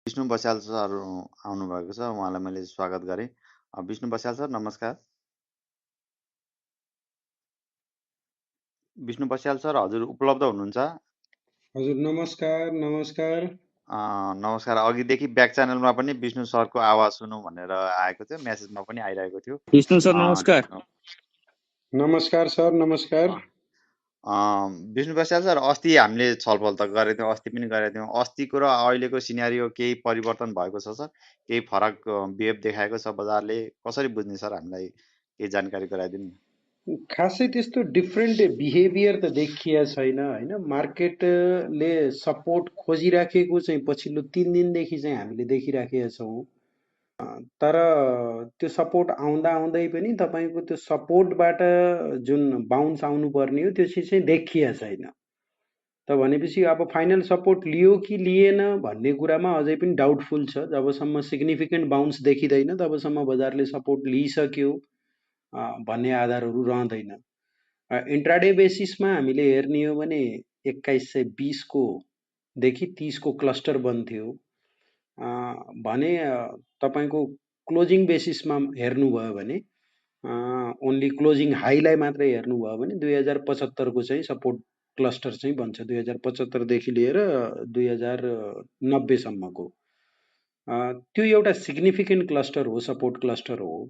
Vishnu Basyal sir आउनुभएको छ, उहाँलाई मैले स्वागत गरेँ। विष्णु बस्याल सर नमस्कार। विष्णु बस्याल सर हजुर उपलब्ध हुनुहुन्छ? हजुर नमस्कार नमस्कार। नमस्कार। अघिदेखि ब्याक च्यानलमा पनि विष्णु सरको आवाज सुनौँ भनेर आएको थियो, मेसेजमा पनि आइरहेको थियो। विष्णु सर नमस्कार। नमस्कार सर नमस्कार। विष्णु बस्याल सर अस्ति हामीले छलफल त गरेको थियौँ, अस्ति पनि गरेका थियौँ। अस्तिको र अहिलेको सिनेरियो केही परिवर्तन भएको छ सर? केही फरक बिहेभ देखाएको छ बजारले? कसरी बुझ्ने सर? हामीलाई केही जानकारी गराइदिनु न। खासै त्यस्तो डिफ्रेन्ट बिहेभियर त देखिया छैन होइन। मार्केटले सपोर्ट खोजिराखेको चाहिँ पछिल्लो 3 दिनदेखि चाहिँ हामीले देखिराखेका छौँ। तर त्यो सपोर्ट आउँदा आउँदै पनि तपाईँको त्यो सपोर्टबाट जुन बााउन्स आउनुपर्ने हो त्यो चिज चाहिँ देखिया छैन। त भनेपछि अब फाइनल सपोर्ट लियो कि लिएन भन्ने कुरामा अझै पनि डाउटफुल छ। जबसम्म सिग्निफिकेन्ट बााउन्स देखिँदैन तबसम्म बजारले सपोर्ट लिइसक्यो भन्ने आधारहरू रहँदैन। इन्ट्राडे बेसिसमा हामीले हेर्ने हो भने 2120 को देखि 30 को क्लस्टर बन्थ्यो भने तपाईको क्लोजिङ बेसिसमा हेर्नुभयो भने ओन्ली क्लोजिङ हाईलाई मात्रै हेर्नुभयो भने 2075 को चाहिँ सपोर्ट क्लस्टर चाहिँ बन्छ। 2075 देखि लिएर 2090 सम्मको त्यो एउटा सिग्निफिकेन्ट क्लस्टर हो, सपोर्ट क्लस्टर हो।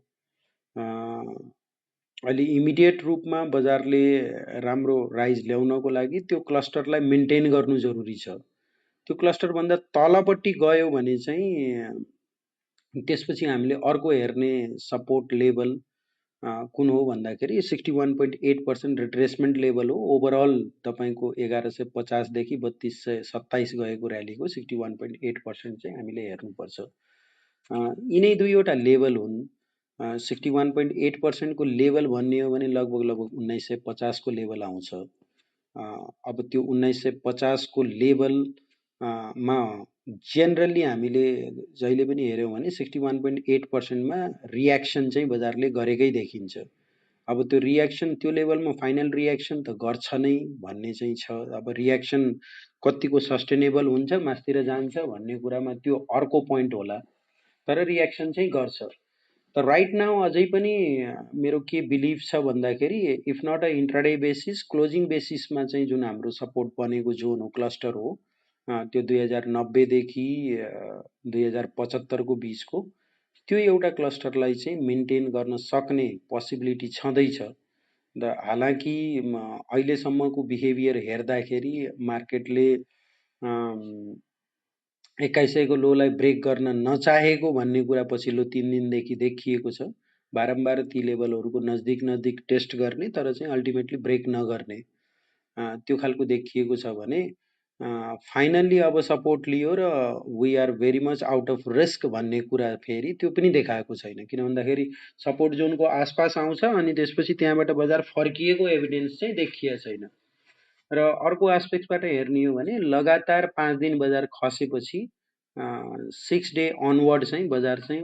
अहिले इमिडिएट रूपमा बजारले राम्रो राइज ल्याउनको लागि त्यो क्लस्टरलाई मेन्टेन गर्नु जरुरी छ। त्यो क्लस्टर भन्दा तलपट्टि गयो भने चाहिँ त्यसपछि हामीले अर्को हेर्ने सपोर्ट लेभल कुन हो भन्दाखेरि 61.8% रिट्रेसमेन्ट लेभल हो। ओभरअल तपाईको 1150 देखि 3227 गएको र्यालीको 61.8% चाहिँ हामीले हेर्नुपर्छ। यिनै दुईवटा लेभल हुन्। 61.8% को लेभल भन्ने हो भने लगभग 1950 को लेभल आउँछ। अब त्यो 1950 को लेभल मा जेनरली हामीले जहिले पनि हेर्यौं भने 61.8% मा रियाक्सन चाहिँ बजारले गरेकै देखिन्छ। अब त्यो रियाक्सन त्यो लेभलमा फाइनल रियाक्सन त गर्छ नै भन्ने चाहिँ छ। अब रियाक्सन कतिको सस्टेनेबल हुन्छ, मास्तिर जान्छ भन्ने कुरामा त्यो अर्को पोइन्ट होला, तर रियाक्सन चाहिँ गर्छ। तर राइट नाउ अझै पनि मेरो के बिलिभ छ भन्दाखेरि if not a intraday basis, closing बेसिसमा चाहिँ जुन हाम्रो सपोर्ट बनेको जोन हो, क्लस्टर हो, त्यो 2090 देखि 2075 को बीचको त्यो एउटा क्लस्टरलाई चाहिँ मेन्टेन गर्न सक्ने पोसिबिलिटी छँदैछ। हालांकि अहिलेसम्मको बिहेभियर हेर्दाखेरि मार्केटले 2100 को लोलाई ब्रेक गर्न नचाहेको भन्ने कुरा पछिल्लो 3 दिनदेखि देखिएको छ। बारम्बार ती लेभलहरूको नजिक नजिक टेस्ट गर्ने तर चाहिँ अल्टिमेटली ब्रेक नगर्ने त्यो खालको देखिएको छ भने फाइनल्ली अब सपोर्ट लियो र we are very much out of risk भन्ने कुरा फेरि त्यो पनि देखाएको छैन। किन भन्दाखेरि सपोर्ट जोनको आसपास आउँछ अनि त्यसपछि त्यहाँबाट बजार फर्किएको एभिडेन्स चाहिँ देखिया छैन। र अर्को एस्पेक्टबाट हेर्ने हो भने लगातार 5 दिन बजार खसेपछि 6 डे अनवर्ड चाहिँ बजार चाहिँ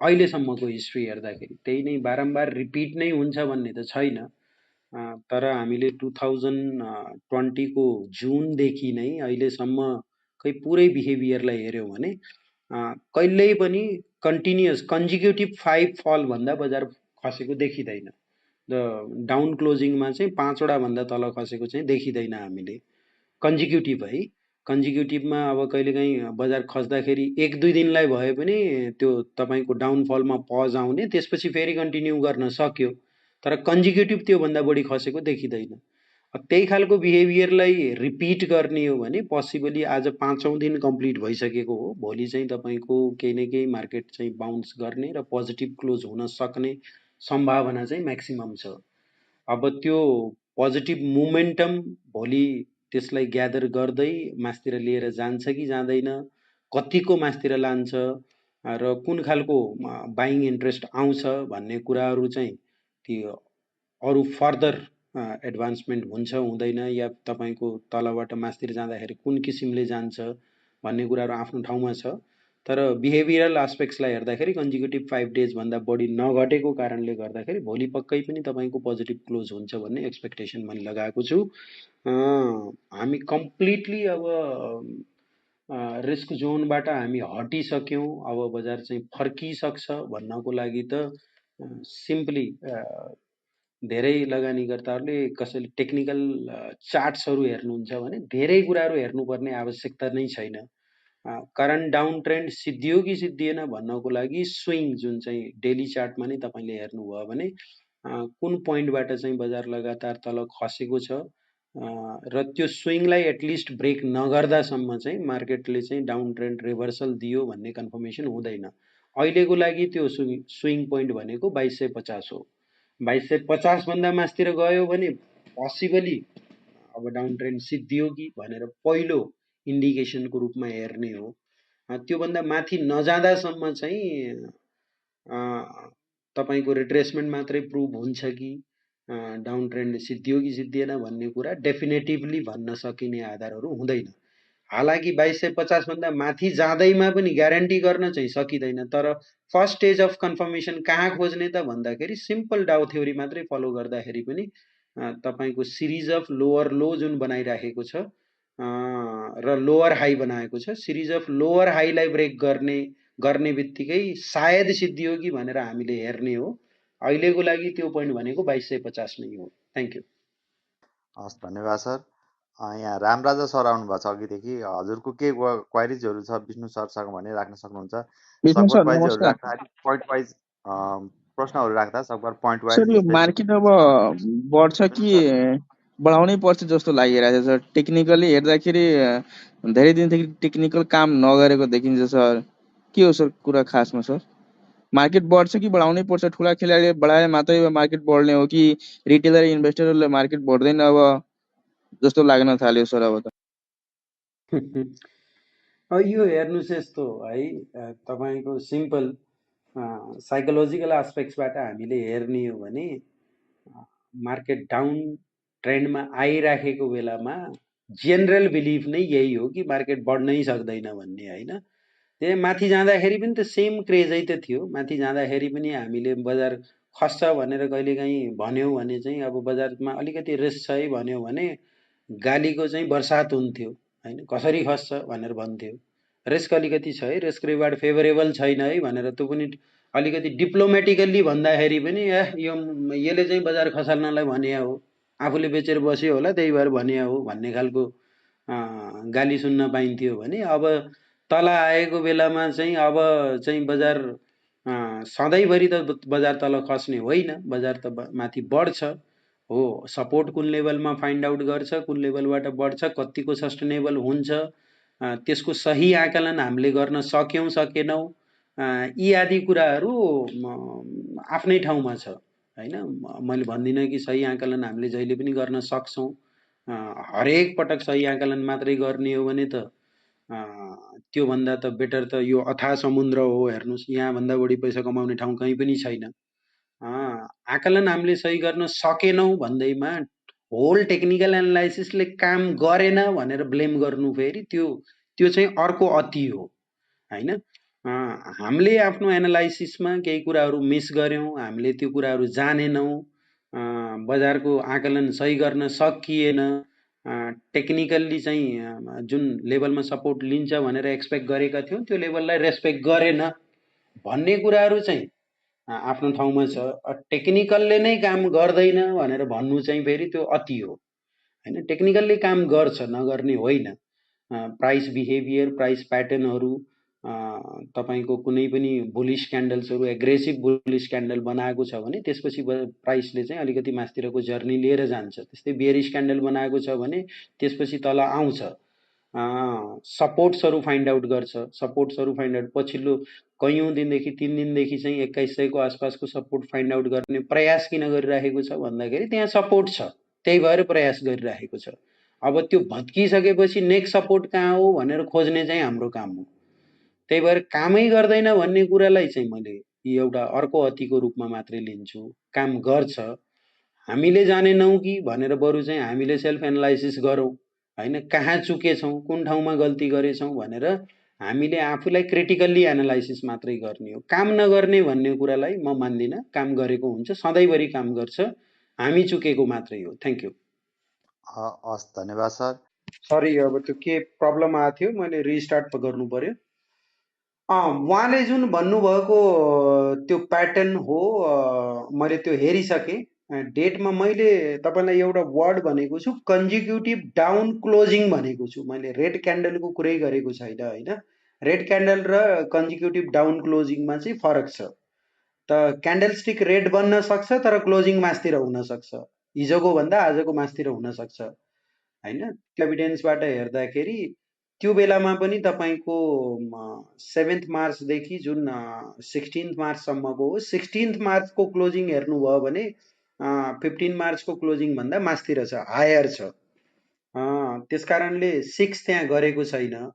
अहिलेसम्मको हिस्ट्री हेर्दाखेरि त्यही नै बारम्बार रिपिट नै हुन्छ भन्ने त छैन। तर हामीले 2020 को जुनदेखि नै अहिलेसम्म खै पुरै बिहेभियरलाई हेर्यौं भने कहिल्यै पनि कन्टिन्युअस कन्जिक्युटिभ 5 फल भन्दा बजार खसेको देखिँदैन। डाउन क्लोजिङमा चाहिँ 5 वटा भन्दा तल खसेको चाहिँ देखिँदैन हामीले कन्जिक्युटिभ है। कन्जिक्युटिभमा अब कहिलेकाहीँ बजार खस्दाखेरि 1-2 दिनलाई भए पनि त्यो तपाईको डाउनफलमा पज आउने, त्यसपछि फेरि कन्टिन्यू गर्न सक्यो, तर कन्जिक्युटिभ त्यो भन्दा बढी खसेको देखिँदैन। त्यही खालको बिहेभियरलाई रिपिट गर्ने हो भने पोसिबली आज 5औं दिन कम्प्लिट भइसकेको हो, भोलि चाहिँ तपाईको केही न केही मार्केट चाहिँ बाउन्स गर्ने र पोजिटिभ क्लोज हुन सक्ने सम्भावना चाहिँ म्याक्सिमम छ। अब त्यो पोजिटिभ मोमेन्टम भोलि त्यसलाई ग्यादर गर्दै मास्तिर लिएर जान्छ कि जाँदैन, कतिको मास्तिर लान्छ र कुन खालको बाइङ इन्ट्रेस्ट आउँछ भन्ने कुराहरू चाहिँ ती अरु फर्दर एडभान्समेन्ट हुन्छ हुँदैन या तपाईको तलबाट मास्तिर जाँदाखेरि कुन किसिमले जान्छ भन्ने कुराहरू आफ्नो ठाउँमा छ। तर बिहेभियरल एस्पेक्ट्सलाई हेर्दाखेरि कन्जिक्युटिभ 5 डेज भन्दा बढी नघटेको कारणले गर्दाखेरि भोलि पक्कै पनि तपाईको पोजिटिभ क्लोज हुन्छ भन्ने एक्सपेक्टेसन मैले लगाएको छु। हामी कम्प्लिटली अब रिस्क जोनबाट हामी हटिसक्यौँ, अब बजार चाहिँ फर्किसक्छ भन्नको लागि त सिम्पली धेरै लगानीकर्ताहरूले कसैले टेक्निकल चार्ट्सहरू हेर्नुहुन्छ भने धेरै कुराहरू हेर्नुपर्ने आवश्यकता नै छैन। करन्ट डाउन ट्रेन्ड सिद्धियो कि सिद्धिएन भन्नको लागि स्विङ जुन चाहिँ डेली चार्टमा नै तपाईँले हेर्नुभयो भने कुन पोइन्टबाट चाहिँ बजार लगातार तल खसेको छ र त्यो स्विङलाई एटलिस्ट ब्रेक नगर्दासम्म चाहिँ मार्केटले चाहिँ डाउन ट्रेन्ड रिभर्सल दियो भन्ने कन्फर्मेसन हुँदैन। अहिलेको लागि त्यो स्विङ पोइन्ट भनेको 2250 हो। 2250 भन्दा मास्तिर गयो भने पोसिबली अब डाउन ट्रेन्ड सिद्धियो कि भनेर पहिलो इन्डिकेसनको रूपमा हेर्ने हो। त्योभन्दा माथि नजाँदासम्म चाहिँ तपाईँको रिट्रेसमेन्ट मात्रै प्रुभ हुन्छ कि डाउन ट्रेन्ड सिद्धियो कि सिद्धिएन भन्ने कुरा डेफिनेटिभली भन्न सकिने आधारहरू हुँदैन। हालाकि 2250 भन्दा माथि जाँदैमा पनि ग्यारेन्टी गर्न चाहिँ सकिँदैन। तर फर्स्ट स्टेज अफ कन्फर्मेसन कहाँ खोज्ने त भन्दाखेरि सिम्पल डाउ थ्योरी मात्रै फलो गर्दाखेरि पनि तपाईँको सिरिज अफ लोवर लो जुन बनाइराखेको छ र लोअर हाई बनाएको छ, सिरिज अफ लोअर हाईलाई ब्रेक गर्ने बित्तिकै सायद सिद्धियो कि भनेर हामीले हेर्ने हो। अहिलेको लागि त्यो पोइन्ट भनेको 2250 नै हो। Thank you. हस्, धन्यवाद सर। यहाँ रामराजा सर आउनुभएको छ अघिदेखि। हजुरको के क्वाइरिजहरू छ विष्णु सरसँग भने राख्न सक्नुहुन्छ। विष्णु सकभर सर वाइजहरू नमस्कार राख्दा अलिक पोइन्ट वाइज प्रश्नहरू राख्दा सकभर पोइन्ट वाइज सर। यो जस्तै मार्केट अब बढ्छ विष्णु कि सर। बढाउनै पर्छ जस्तो लागिरहेको छ सर। टेक्निकली हेर्दाखेरि धेरै दिनदेखि टेक्निकल काम नगरेको देखिन्छ सर। के हो सर कुरा खासमा सर? मार्केट बढ्छ कि बढाउनै पर्छ? ठुला खेलाडीले बढाए मात्रै मार्केट बढ्ने हो कि रिटेलर इन्भेस्टरहरूले मार्केट बढ्दैन अब जस्तो लाग्न थाल्यो सर अब त? यो हेर्नुहोस् यस्तो है, तपाईँको सिम्पल साइकोलोजिकल एस्पेक्ट्सबाट हामीले हेर्ने हो भने मार्केट डाउन ट्रेन्डमा आइराखेको बेलामा जेनरल बिलिफ नै यही हो कि मार्केट बढ्नै सक्दैन भन्ने होइन। त्यही माथि जाँदाखेरि पनि त सेम क्रेजै त थियो। माथि जाँदाखेरि पनि हामीले बजार खस्छ भनेर कहिलेकाहीँ भन्यौँ भने चाहिँ अब बजारमा अलिकति रिस्क छ है भन्यो भने गालीको चाहिँ बर्सात हुन्थ्यो होइन। कसरी खस्छ भनेर भन्थ्यो। रिस्क अलिकति छ है, रिस्क रिवार्ड फेभरेबल छैन है भनेर त्यो पनि अलिकति डिप्लोमेटिकल्ली भन्दाखेरि पनि यसले चाहिँ बजार खसाल्नलाई भने हो, आफूले बेचेर बस्यो होला त्यही भएर भने हो भन्ने खालको गाली सुन्न पाइन्थ्यो भने अब तल आएको बेलामा चाहिँ अब चाहिँ बजार सधैँभरि त बजार तल खस्ने होइन, बजार त माथि बढ्छ हो। सपोर्ट कुन लेभलमा फाइन्ड आउट गर्छ, कुन लेभलबाट बढ्छ, कतिको सस्टेनेबल हुन्छ, त्यसको सही आकलन हामीले गर्न सक्यौँ सकेनौँ, यी आदि कुराहरू आफ्नै ठाउँमा छ होइन। मैले भन्दिनँ कि सही आकलन हामीले जहिले पनि गर्न सक्छौँ। हरेक पटक सही आकलन मात्रै गर्ने हो भने त त्योभन्दा त बेटर त यो अथाह समुद्र हो। हेर्नुहोस्, यहाँभन्दा बढी पैसा कमाउने ठाउँ कहीँ पनि छैन। आकलन हामीले सही गर्न सकेनौँ भन्दैमा होल टेक्निकल एनालाइसिसले काम गरेन भनेर ब्लेम गर्नु फेरि त्यो चाहिँ अर्को अति हो होइन। हामीले आफ्नो एनालाइसिसमा केही कुराहरू मिस गऱ्यौँ, हामीले त्यो कुराहरू जानेनौँ, बजारको आकलन सही गर्न सकिएन, टेक्निकल्ली चाहिँ जुन लेभलमा सपोर्ट लिन्छ भनेर एक्सपेक्ट गरेका थियौँ त्यो लेभललाई रेस्पेक्ट गरेन भन्ने कुराहरू चाहिँ आफ्नो ठाउँमा छ। टेक्निकलले नै काम गर्दैन भनेर भन्नु चाहिँ फेरि त्यो अति हो होइन। टेक्निकलले काम गर्छ, नगर्ने होइन। प्राइस बिहेभियर, प्राइस प्याटर्नहरू, तपाईँको कुनै पनि बुलिस क्यान्डल्सहरू एग्रेसिभ बुलिस क्यान्डल बनाएको छ भने त्यसपछि प्राइसले चाहिँ अलिकति मास्तिरको जर्नी लिएर जान्छ। त्यस्तै बेरिस क्यान्डल बनाएको छ भने त्यसपछि तल आउँछ। सपोर्ट्सहरू फाइन्ड आउट गर्छ। सपोर्ट्सहरू फाइन्ड आउट पछिल्लो कैयौँ दिनदेखि 3 दिनदेखि चाहिँ 2100 को आसपासको सपोर्ट फाइन्ड आउट गर्ने प्रयास किन गरिराखेको छ भन्दाखेरि त्यहाँ सपोर्ट छ, त्यही भएर प्रयास गरिराखेको छ। अब त्यो भत्किसकेपछि नेक्स्ट सपोर्ट कहाँ हो भनेर खोज्ने चाहिँ हाम्रो काम हो। त्यही भएर कामै गर्दैन भन्ने कुरालाई चाहिँ मैले एउटा अर्को अतिको रूपमा मात्रै लिन्छु। काम गर्छ, हामीले जानेनौँ कि भनेर बरु चाहिँ हामीले सेल्फ एनालाइसिस गरौँ होइन। कहाँ चुकेछौँ, कुन ठाउँमा गल्ती गरेछौँ भनेर हामीले आफूलाई क्रिटिकल्ली एनालाइसिस मात्रै गर्ने हो। काम नगर्ने भन्ने कुरालाई म मान्दिनँ। काम गरेको हुन्छ, सधैँभरि काम गर्छ, हामी चुकेको मात्रै हो। Thank you. हस्, धन्यवाद सर। सरी अब त्यो के प्रब्लम आएको थियो, मैले रिस्टार्ट पो गर्नु पर्यो। उहाँले जुन भन्नुभएको त्यो प्याटर्न हो, मैले त्यो हेरिसकेँ। डेटमा मैले तपाईँलाई एउटा वर्ड भनेको छु, कन्जिक्युटिभ डाउन क्लोजिङ भनेको छु। मैले रेड क्यान्डलको कुरै गरेको छैन होइन। रेड क्यान्डल र कन्जिक्युटिभ डाउन क्लोजिङमा चाहिँ फरक छ। त क्यान्डलस्टिक रेड बन्न सक्छ, तर क्लोजिङ मासतिर हुन सक्छ, हिजोको भन्दा आजको मासतिर हुन सक्छ होइन। एभिडेन्सबाट हेर्दाखेरि त्यो बेलामा पनि तपाईँको 7 मार्चदेखि जुन 16 मार्चसम्मको हो, 16 मार्चको क्लोजिङ हेर्नुभयो भने 15 मार्चको क्लोजिङ भन्दा मास्तिर छ, हायर छ। त्यस कारणले 6 त्यहाँ गरेको छैन।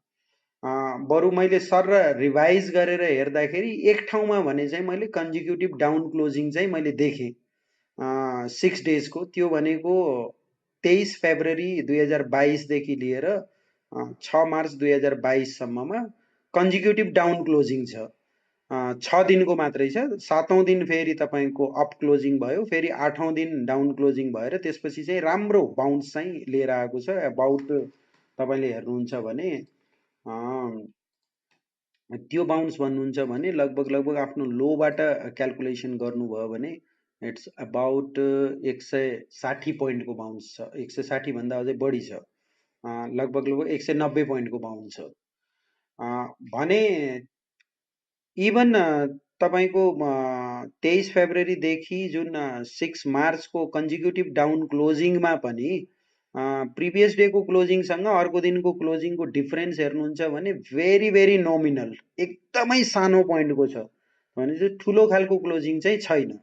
बरु मैले सर रिभाइज गरेर हेर्दाखेरि एक ठाउँमा भने चाहिँ मैले कन्जिक्युटिभ डाउन क्लोजिङ चाहिँ मैले देखेँ 6 डेजको। त्यो भनेको 23 फेब्रुअरी 2022देखि लिएर 6 मार्च 2022सम्ममा कन्जिक्युटिभ डाउन क्लोजिङ छ। 6 दिनको मात्रै छ। 7औं दिन फेरि तपाईँको अप क्लोजिङ भयो, फेरि 8औं दिन डाउन क्लोजिङ भएर त्यसपछि चाहिँ राम्रो बाउन्स चाहिँ लिएर आएको छ। अबाउट तपाईँले हेर्नुहुन्छ भने त्यो बाउन्स भन्नुहुन्छ भने लगभग आफ्नो लोबाट क्यालकुलेसन गर्नुभयो भने इट्स अबाउट 160 पोइन्टको बाउन्स छ। 160 भन्दा अझै बढी छ, लगभग 190 पोइन्टको बाउन्स छ भने इभन तपाईँको 23 फेब्रुअरीदेखि जुन 6 मार्चको कन्जिक्युटिभ डाउन क्लोजिङमा पनि प्रिभियस डेको क्लोजिङसँग अर्को दिनको क्लोजिङको डिफरेन्स हेर्नुहुन्छ भने भेरी भेरी नोमिनल, एकदमै सानो पोइन्टको छ। भनेपछि ठुलो खालको क्लोजिङ चाहिँ छैन।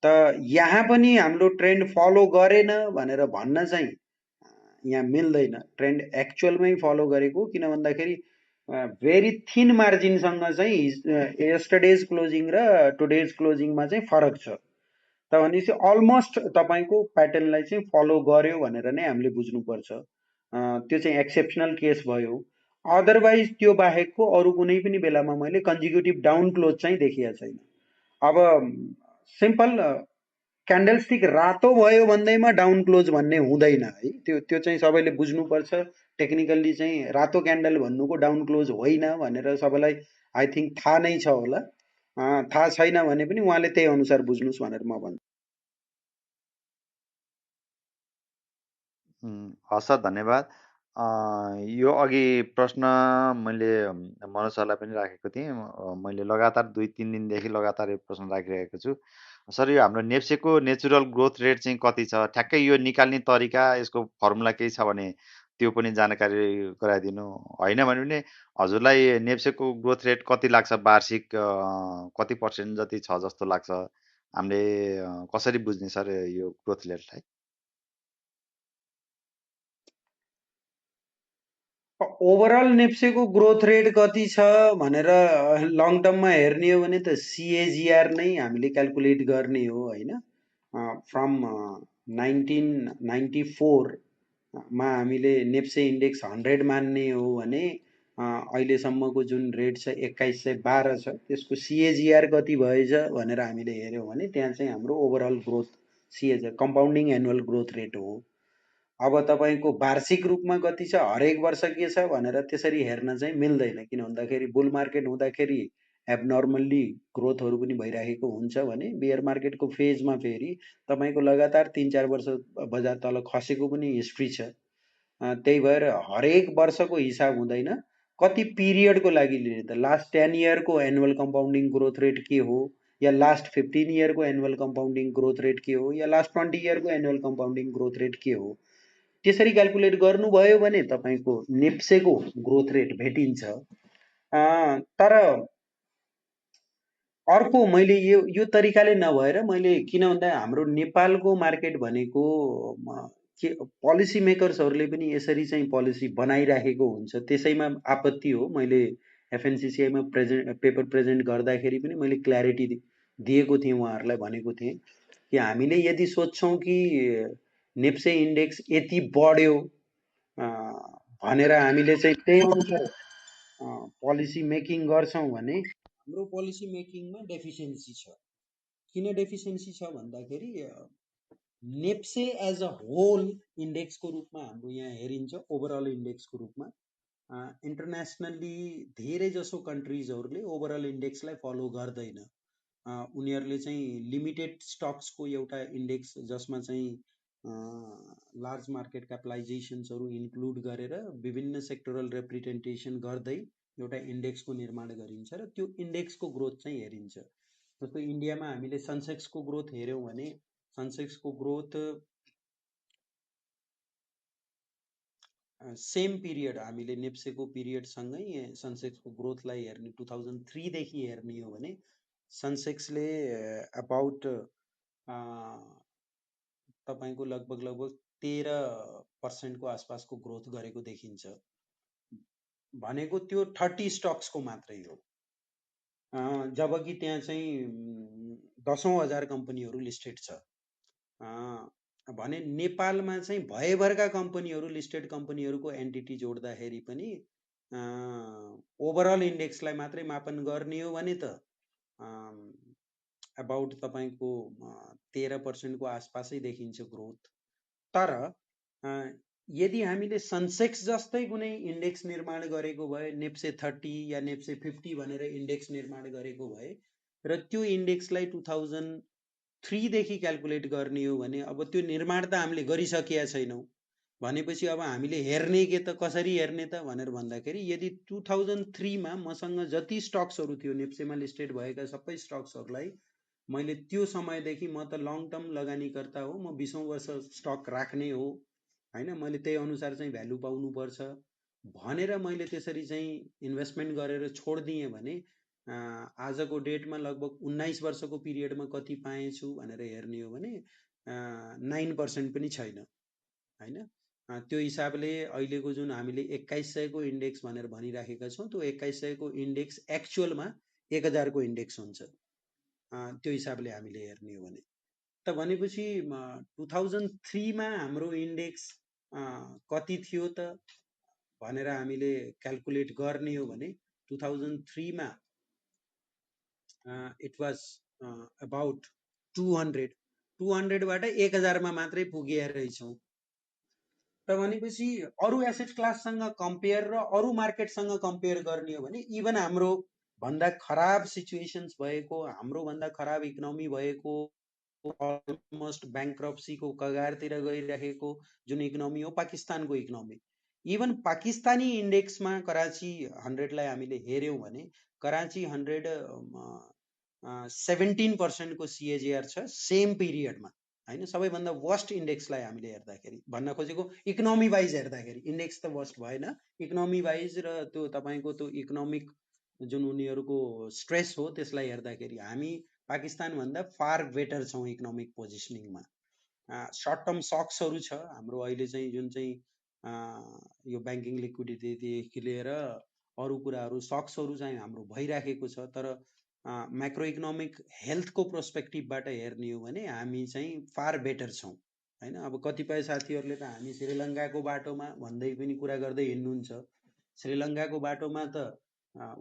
त यहाँ पनि हाम्रो ट्रेन्ड फलो गरेन भनेर भन्न चाहिँ यहाँ मिल्दैन। ट्रेन्ड एक्चुअलमै फलो गरेको, किन भन्दाखेरि भेरी थिन मार्जिनसँग चाहिँ यस्टरडेज क्लोजिङ र टुडेज क्लोजिङमा चाहिँ फरक छ। त भनेपछि अलमोस्ट तपाईँको प्याटर्नलाई चाहिँ फलो गर्यो भनेर नै हामीले बुझ्नुपर्छ। त्यो चाहिँ एक्सेप्सनल केस भयो। अदरवाइज त्यो बाहेकको अरू कुनै पनि बेलामा मैले कन्जिक्युटिभ डाउन क्लोज चाहिँ देखिएको छैन। अब सिम्पल क्यान्डलस्टिक रातो भयो भन्दैमा डाउन क्लोज भन्ने हुँदैन है। त्यो त्यो चाहिँ सबैले बुझ्नुपर्छ। टेक्निकल्ली चाहिँ रातो क्यान्डल भन्नुको डाउन क्लोज होइन भनेर सबैलाई आई थिङ्क थाहा नै छ होला। थाहा छैन भने पनि उहाँले त्यही अनुसार बुझ्नुहोस् भनेर म भन्छु। हस् सर, धन्यवाद। यो अघि प्रश्न मैले मनोज सरलाई पनि राखेको थिएँ। मैले लगातार 2-3 दिनदेखि लगातार यो प्रश्न राखिरहेको छु। सर, यो हाम्रो नेप्सेको नेचुरल ग्रोथ रेट चाहिँ कति छ? ठ्याक्कै यो निकाल्ने तरिका, यसको फर्मुला केही छ भने त्यो पनि जानकारी गराइदिनु। होइन भने पनि हजुरलाई नेप्सेको ग्रोथ रेट कति लाग्छ वार्षिक, कति पर्सेन्ट जति छ जस्तो लाग्छ? हामीले कसरी बुझ्ने सर यो ग्रोथ रेटलाई? ओभरअल नेप्सेको ग्रोथ रेट कति छ भनेर लङ टर्ममा हेर्ने हो भने त सिएजिआर नै हामीले क्यालकुलेट गर्ने हो होइन। फ्रम 1994मा हामीले नेप्से इन्डेक्स 100 मान्ने हो भने अहिलेसम्मको जुन रेट छ 2112 छ, त्यसको सिएजिआर कति भएछ भनेर हामीले हेऱ्यौँ भने त्यहाँ चाहिँ हाम्रो overall growth CAGR compounding annual growth rate हो। अब तपाईँको वार्षिक रूपमा कति छ, हरेक वर्ष के छ भनेर त्यसरी हेर्न चाहिँ मिल्दैन। किन भन्दाखेरि बुल मार्केट हुँदाखेरि एबनर्मल्ली ग्रोथहरू पनि भइरहेको हुन्छ भने बियर मार्केटको फेजमा फेरि तपाईँको लगातार 3-4 वर्ष बजार तल खसेको पनि हिस्ट्री छ। त्यही भएर हरेक वर्षको हिसाब हुँदैन, कति पिरियडको लागि लिने त लास्ट 10 इयरको एनुअल कम्पाउन्डिङ ग्रोथ रेट के हो, या लास्ट 15 इयरको एनुअल कम्पाउन्डिङ ग्रोथ रेट के हो, या लास्ट 20 इयरको एनुअल कम्पाउन्डिङ ग्रोथ रेट के हो, त्यसरी क्यालकुलेट गर्नुभयो भने तपाईँको नेप्सेको ग्रोथ रेट भेटिन्छ। तर अर्को मैले यो तरिकाले नभएर मैले, किन भन्दा हाम्रो नेपालको मार्केट भनेको पोलिसी मेकर्सहरूले पनि यसरी चाहिँ पोलिसी बनाइराखेको हुन्छ, त्यसैमा आपत्ति हो। मैले एफएनसिसिआईमा पेपर प्रेजेन्ट गर्दाखेरि पनि मैले क्ल्यारिटी दिएको थिएँ, उहाँहरूलाई भनेको थिएँ कि हामीले यदि सोध्छौँ कि नेप्से इन्डेक्स यति बढ्यो भनेर हामीले चाहिँ त्यही अनुसार पोलिसी मेकिङ गर्छौँ भने हाम्रो पोलिसी मेकिङमा डेफिसियन्सी छ। किन डेफिसियन्सी छ भन्दाखेरि नेप्से एज अ होल इन्डेक्सको रूपमा हाम्रो यहाँ हेरिन्छ, ओभरअल इन्डेक्सको रूपमा। इन्टरनेसनल्ली धेरै जसो कन्ट्रिजहरूले ओभरअल इन्डेक्सलाई फलो गर्दैन। उनीहरूले चाहिँ लिमिटेड स्टक्सको एउटा इन्डेक्स जसमा चाहिँ लार्ज मार्केट क्यापिटलाइजेसन्सहरू इन्क्लुड गरेर विभिन्न सेक्टरल रिप्रेजेन्टेसन गर्दै एउटा इन्डेक्सको निर्माण गरिन्छ र त्यो इन्डेक्सको ग्रोथ चाहिँ हेरिन्छ। जस्तो इन्डियामा हामीले सेन्सेक्सको ग्रोथ हेऱ्यौँ भने सेन्सेक्सको ग्रोथ सेम पिरियड हामीले नेप्सेको पिरियडसँगै सेन्सेक्सको ग्रोथलाई हेर्ने 2003 देखि हेर्ने हो भने सेन्सेक्सले अबाउट तपाईँको लगभग 13% को आसपासको ग्रोथ गरेको देखिन्छ। भनेको त्यो 30 स्टक्सको मात्रै हो। जबकि त्यहाँ चाहिँ 10,000 कम्पनीहरू लिस्टेड छ। भने नेपालमा चाहिँ भयभरका कम्पनीहरू लिस्टेड कम्पनीहरूको एन्टिटी जोड्दाखेरि पनि ओभरअल इन्डेक्सलाई मात्रै मापन गर्ने हो भने त अबाउट तपाईँको 13% को आसपासै देखिन्छ ग्रोथ। तर यदि हामीले सेन्सेक्स जस्तै कुनै इन्डेक्स निर्माण गरेको भए, नेप्से 30 या नेप्से 50 भनेर इन्डेक्स निर्माण गरेको भए र त्यो इन्डेक्सलाई 2003 देखि क्याल्कुलेट गर्ने हो भने अब त्यो निर्माण त हामीले गरिसकेका छैनौँ। भनेपछि अब हामीले हेर्ने के त, कसरी हेर्ने त भनेर भन्दाखेरि यदि 2003 मा मसँग जति स्टक्सहरू थियो नेप्सेमा लिस्टेड भएका सबै स्टक्सहरूलाई मैले त्यो समयदेखि म त लङ टर्म लगानीकर्ता हो, म 20औं वर्ष स्टक राख्ने हो हैन, मैले त्यही अनुसार चाहिँ भ्यालु पाउनुपर्छ भनेर मैले त्यसरी चाहिँ इन्भेस्टमेन्ट गरेर छोडिदिएँ भने आजको डेटमा लगभग 19 वर्षको पिरियडमा कति पाएछु भनेर हेर्ने हो भने 9% पनि छैन हैन। त्यो हिसाबले अहिलेको जुन हामीले 2100 को इन्डेक्स भनेर भनिराखेका छौँ, त्यो 2100 को इन्डेक्स एक्चुअलमा 1000 को इन्डेक्स हुन्छ। त्यो हिसाबले हामीले हेर्ने हो भने त भनेपछि 2003 मा हाम्रो इन्डेक्स कति थियो त भनेर हामीले क्याल्कुलेट गर्ने हो भने 2003 मा इट वाज अबाउट 200 बाट 1000 मा मात्रै पुगेका रहेछौँ। त भनेपछि अरू एसेट क्लाससँग कम्पेयर र अरू मार्केटसँग कम्पेयर गर्ने हो भने इभन हाम्रो भन्दा खराब सिचुएसन्स भएको, हाम्रो भन्दा खराब इकोनोमी भएको, अलमोस्ट ब्याङ्क्रप्सीको कगारतिर गइरहेको जुन इकोनोमी हो पाकिस्तानको इकोनोमी, इभन पाकिस्तानी इन्डेक्समा कराची 100लाई हामीले हेऱ्यौँ भने कराची 100 17% को CAGR छ सेम पिरियडमा हैन। सबैभन्दा वर्स्ट इन्डेक्सलाई हामीले हेर्दाखेरि, भन्न खोजेको इकोनोमी वाइज हेर्दाखेरि, इन्डेक्स त वर्स्ट भएन, इकोनोमी वाइज र त्यो तपाईँको त्यो इकोनोमिक जुन उनीहरूको स्ट्रेस हो त्यसलाई हेर्दाखेरि हामी पाकिस्तान भन्दा फार बेटर छौँ इकोनोमिक पोजिसनिङमा। सर्ट टर्म सक्सहरू छ हाम्रो अहिले चाहिँ जुन चाहिँ यो ब्याङ्किङ लिक्विडिटीदेखि लिएर अरू कुराहरू सक्सहरू चाहिँ हाम्रो भइराखेको छ। तर म्याक्रो इकोनोमिक हेल्थको पर्सपेक्टिभबाट हेर्ने हो भने हामी चाहिँ फार बेटर छौँ हैन। अब कतिपय साथीहरूले त हामी श्रीलङ्काको बाटोमा भन्दै पनि कुरा गर्दै हिँड्नुहुन्छ। श्रीलङ्काको बाटोमा त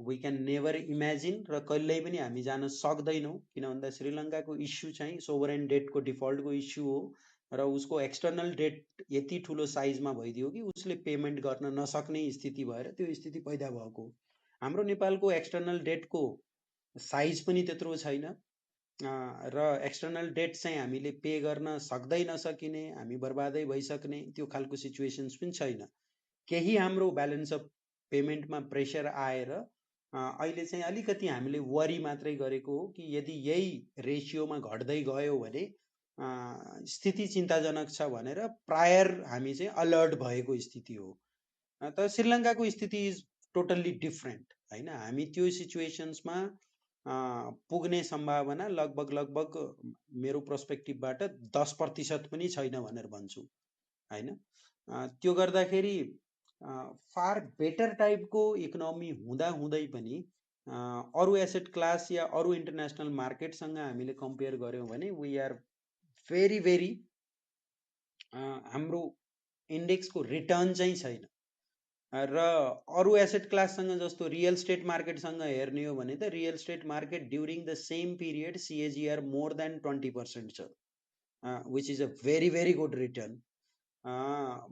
वी क्यान नेभर इमेजिन र कहिल्यै पनि हामी जान सक्दैनौँ, किन भन्दा श्रीलङ्काको इस्यु चाहिँ सोभरेन डेटको डिफल्टको इस्यु हो र उसको एक्सटर्नल डेट यति ठुलो साइजमा भइदियो कि उसले पेमेन्ट गर्न नसक्ने स्थिति भएर त्यो स्थिति पैदा भएको। हाम्रो नेपालको एक्सटर्नल डेटको साइज पनि त्यत्रो छैन र एक्सटर्नल डेट चाहिँ हामीले पे गर्न सक्दै नसकिने, हामी बर्बादै भइसक्ने त्यो खालको सिचुएसन्स पनि छैन। केही हाम्रो ब्यालेन्स अफ पेमेन्टमा प्रेसर आएर अहिले चाहिँ अलिकति हामीले वरी मात्रै गरेको हो कि यदि यही रेसियोमा घट्दै गयो भने स्थिति चिन्ताजनक छ भनेर प्रायर हामी चाहिँ अलर्ट भएको स्थिति हो। तर श्रीलङ्काको स्थिति इज टोटल्ली डिफ्रेन्ट हैन। हामी त्यो सिचुएसन्समा पुग्ने सम्भावना लगभग मेरो पर्सपेक्टिभबाट 10% पनि छैन भनेर भन्छु हैन। त्यो गर्दाखेरि फार बेटर टाइपको इकोनोमी हुँदा हुँदै पनि अरू एसेट क्लास या अरू इन्टरनेसनल मार्केटसँग हामीले कम्पेयर गऱ्यौँ भने वी आर भेरी हाम्रो इन्डेक्सको रिटर्न चाहिँ छैन। र अरू एसेट क्लाससँग जस्तो रियल स्टेट मार्केटसँग हेर्ने हो भने त real estate market during the same period CAGR more than 20% छ। Which is a very very good return.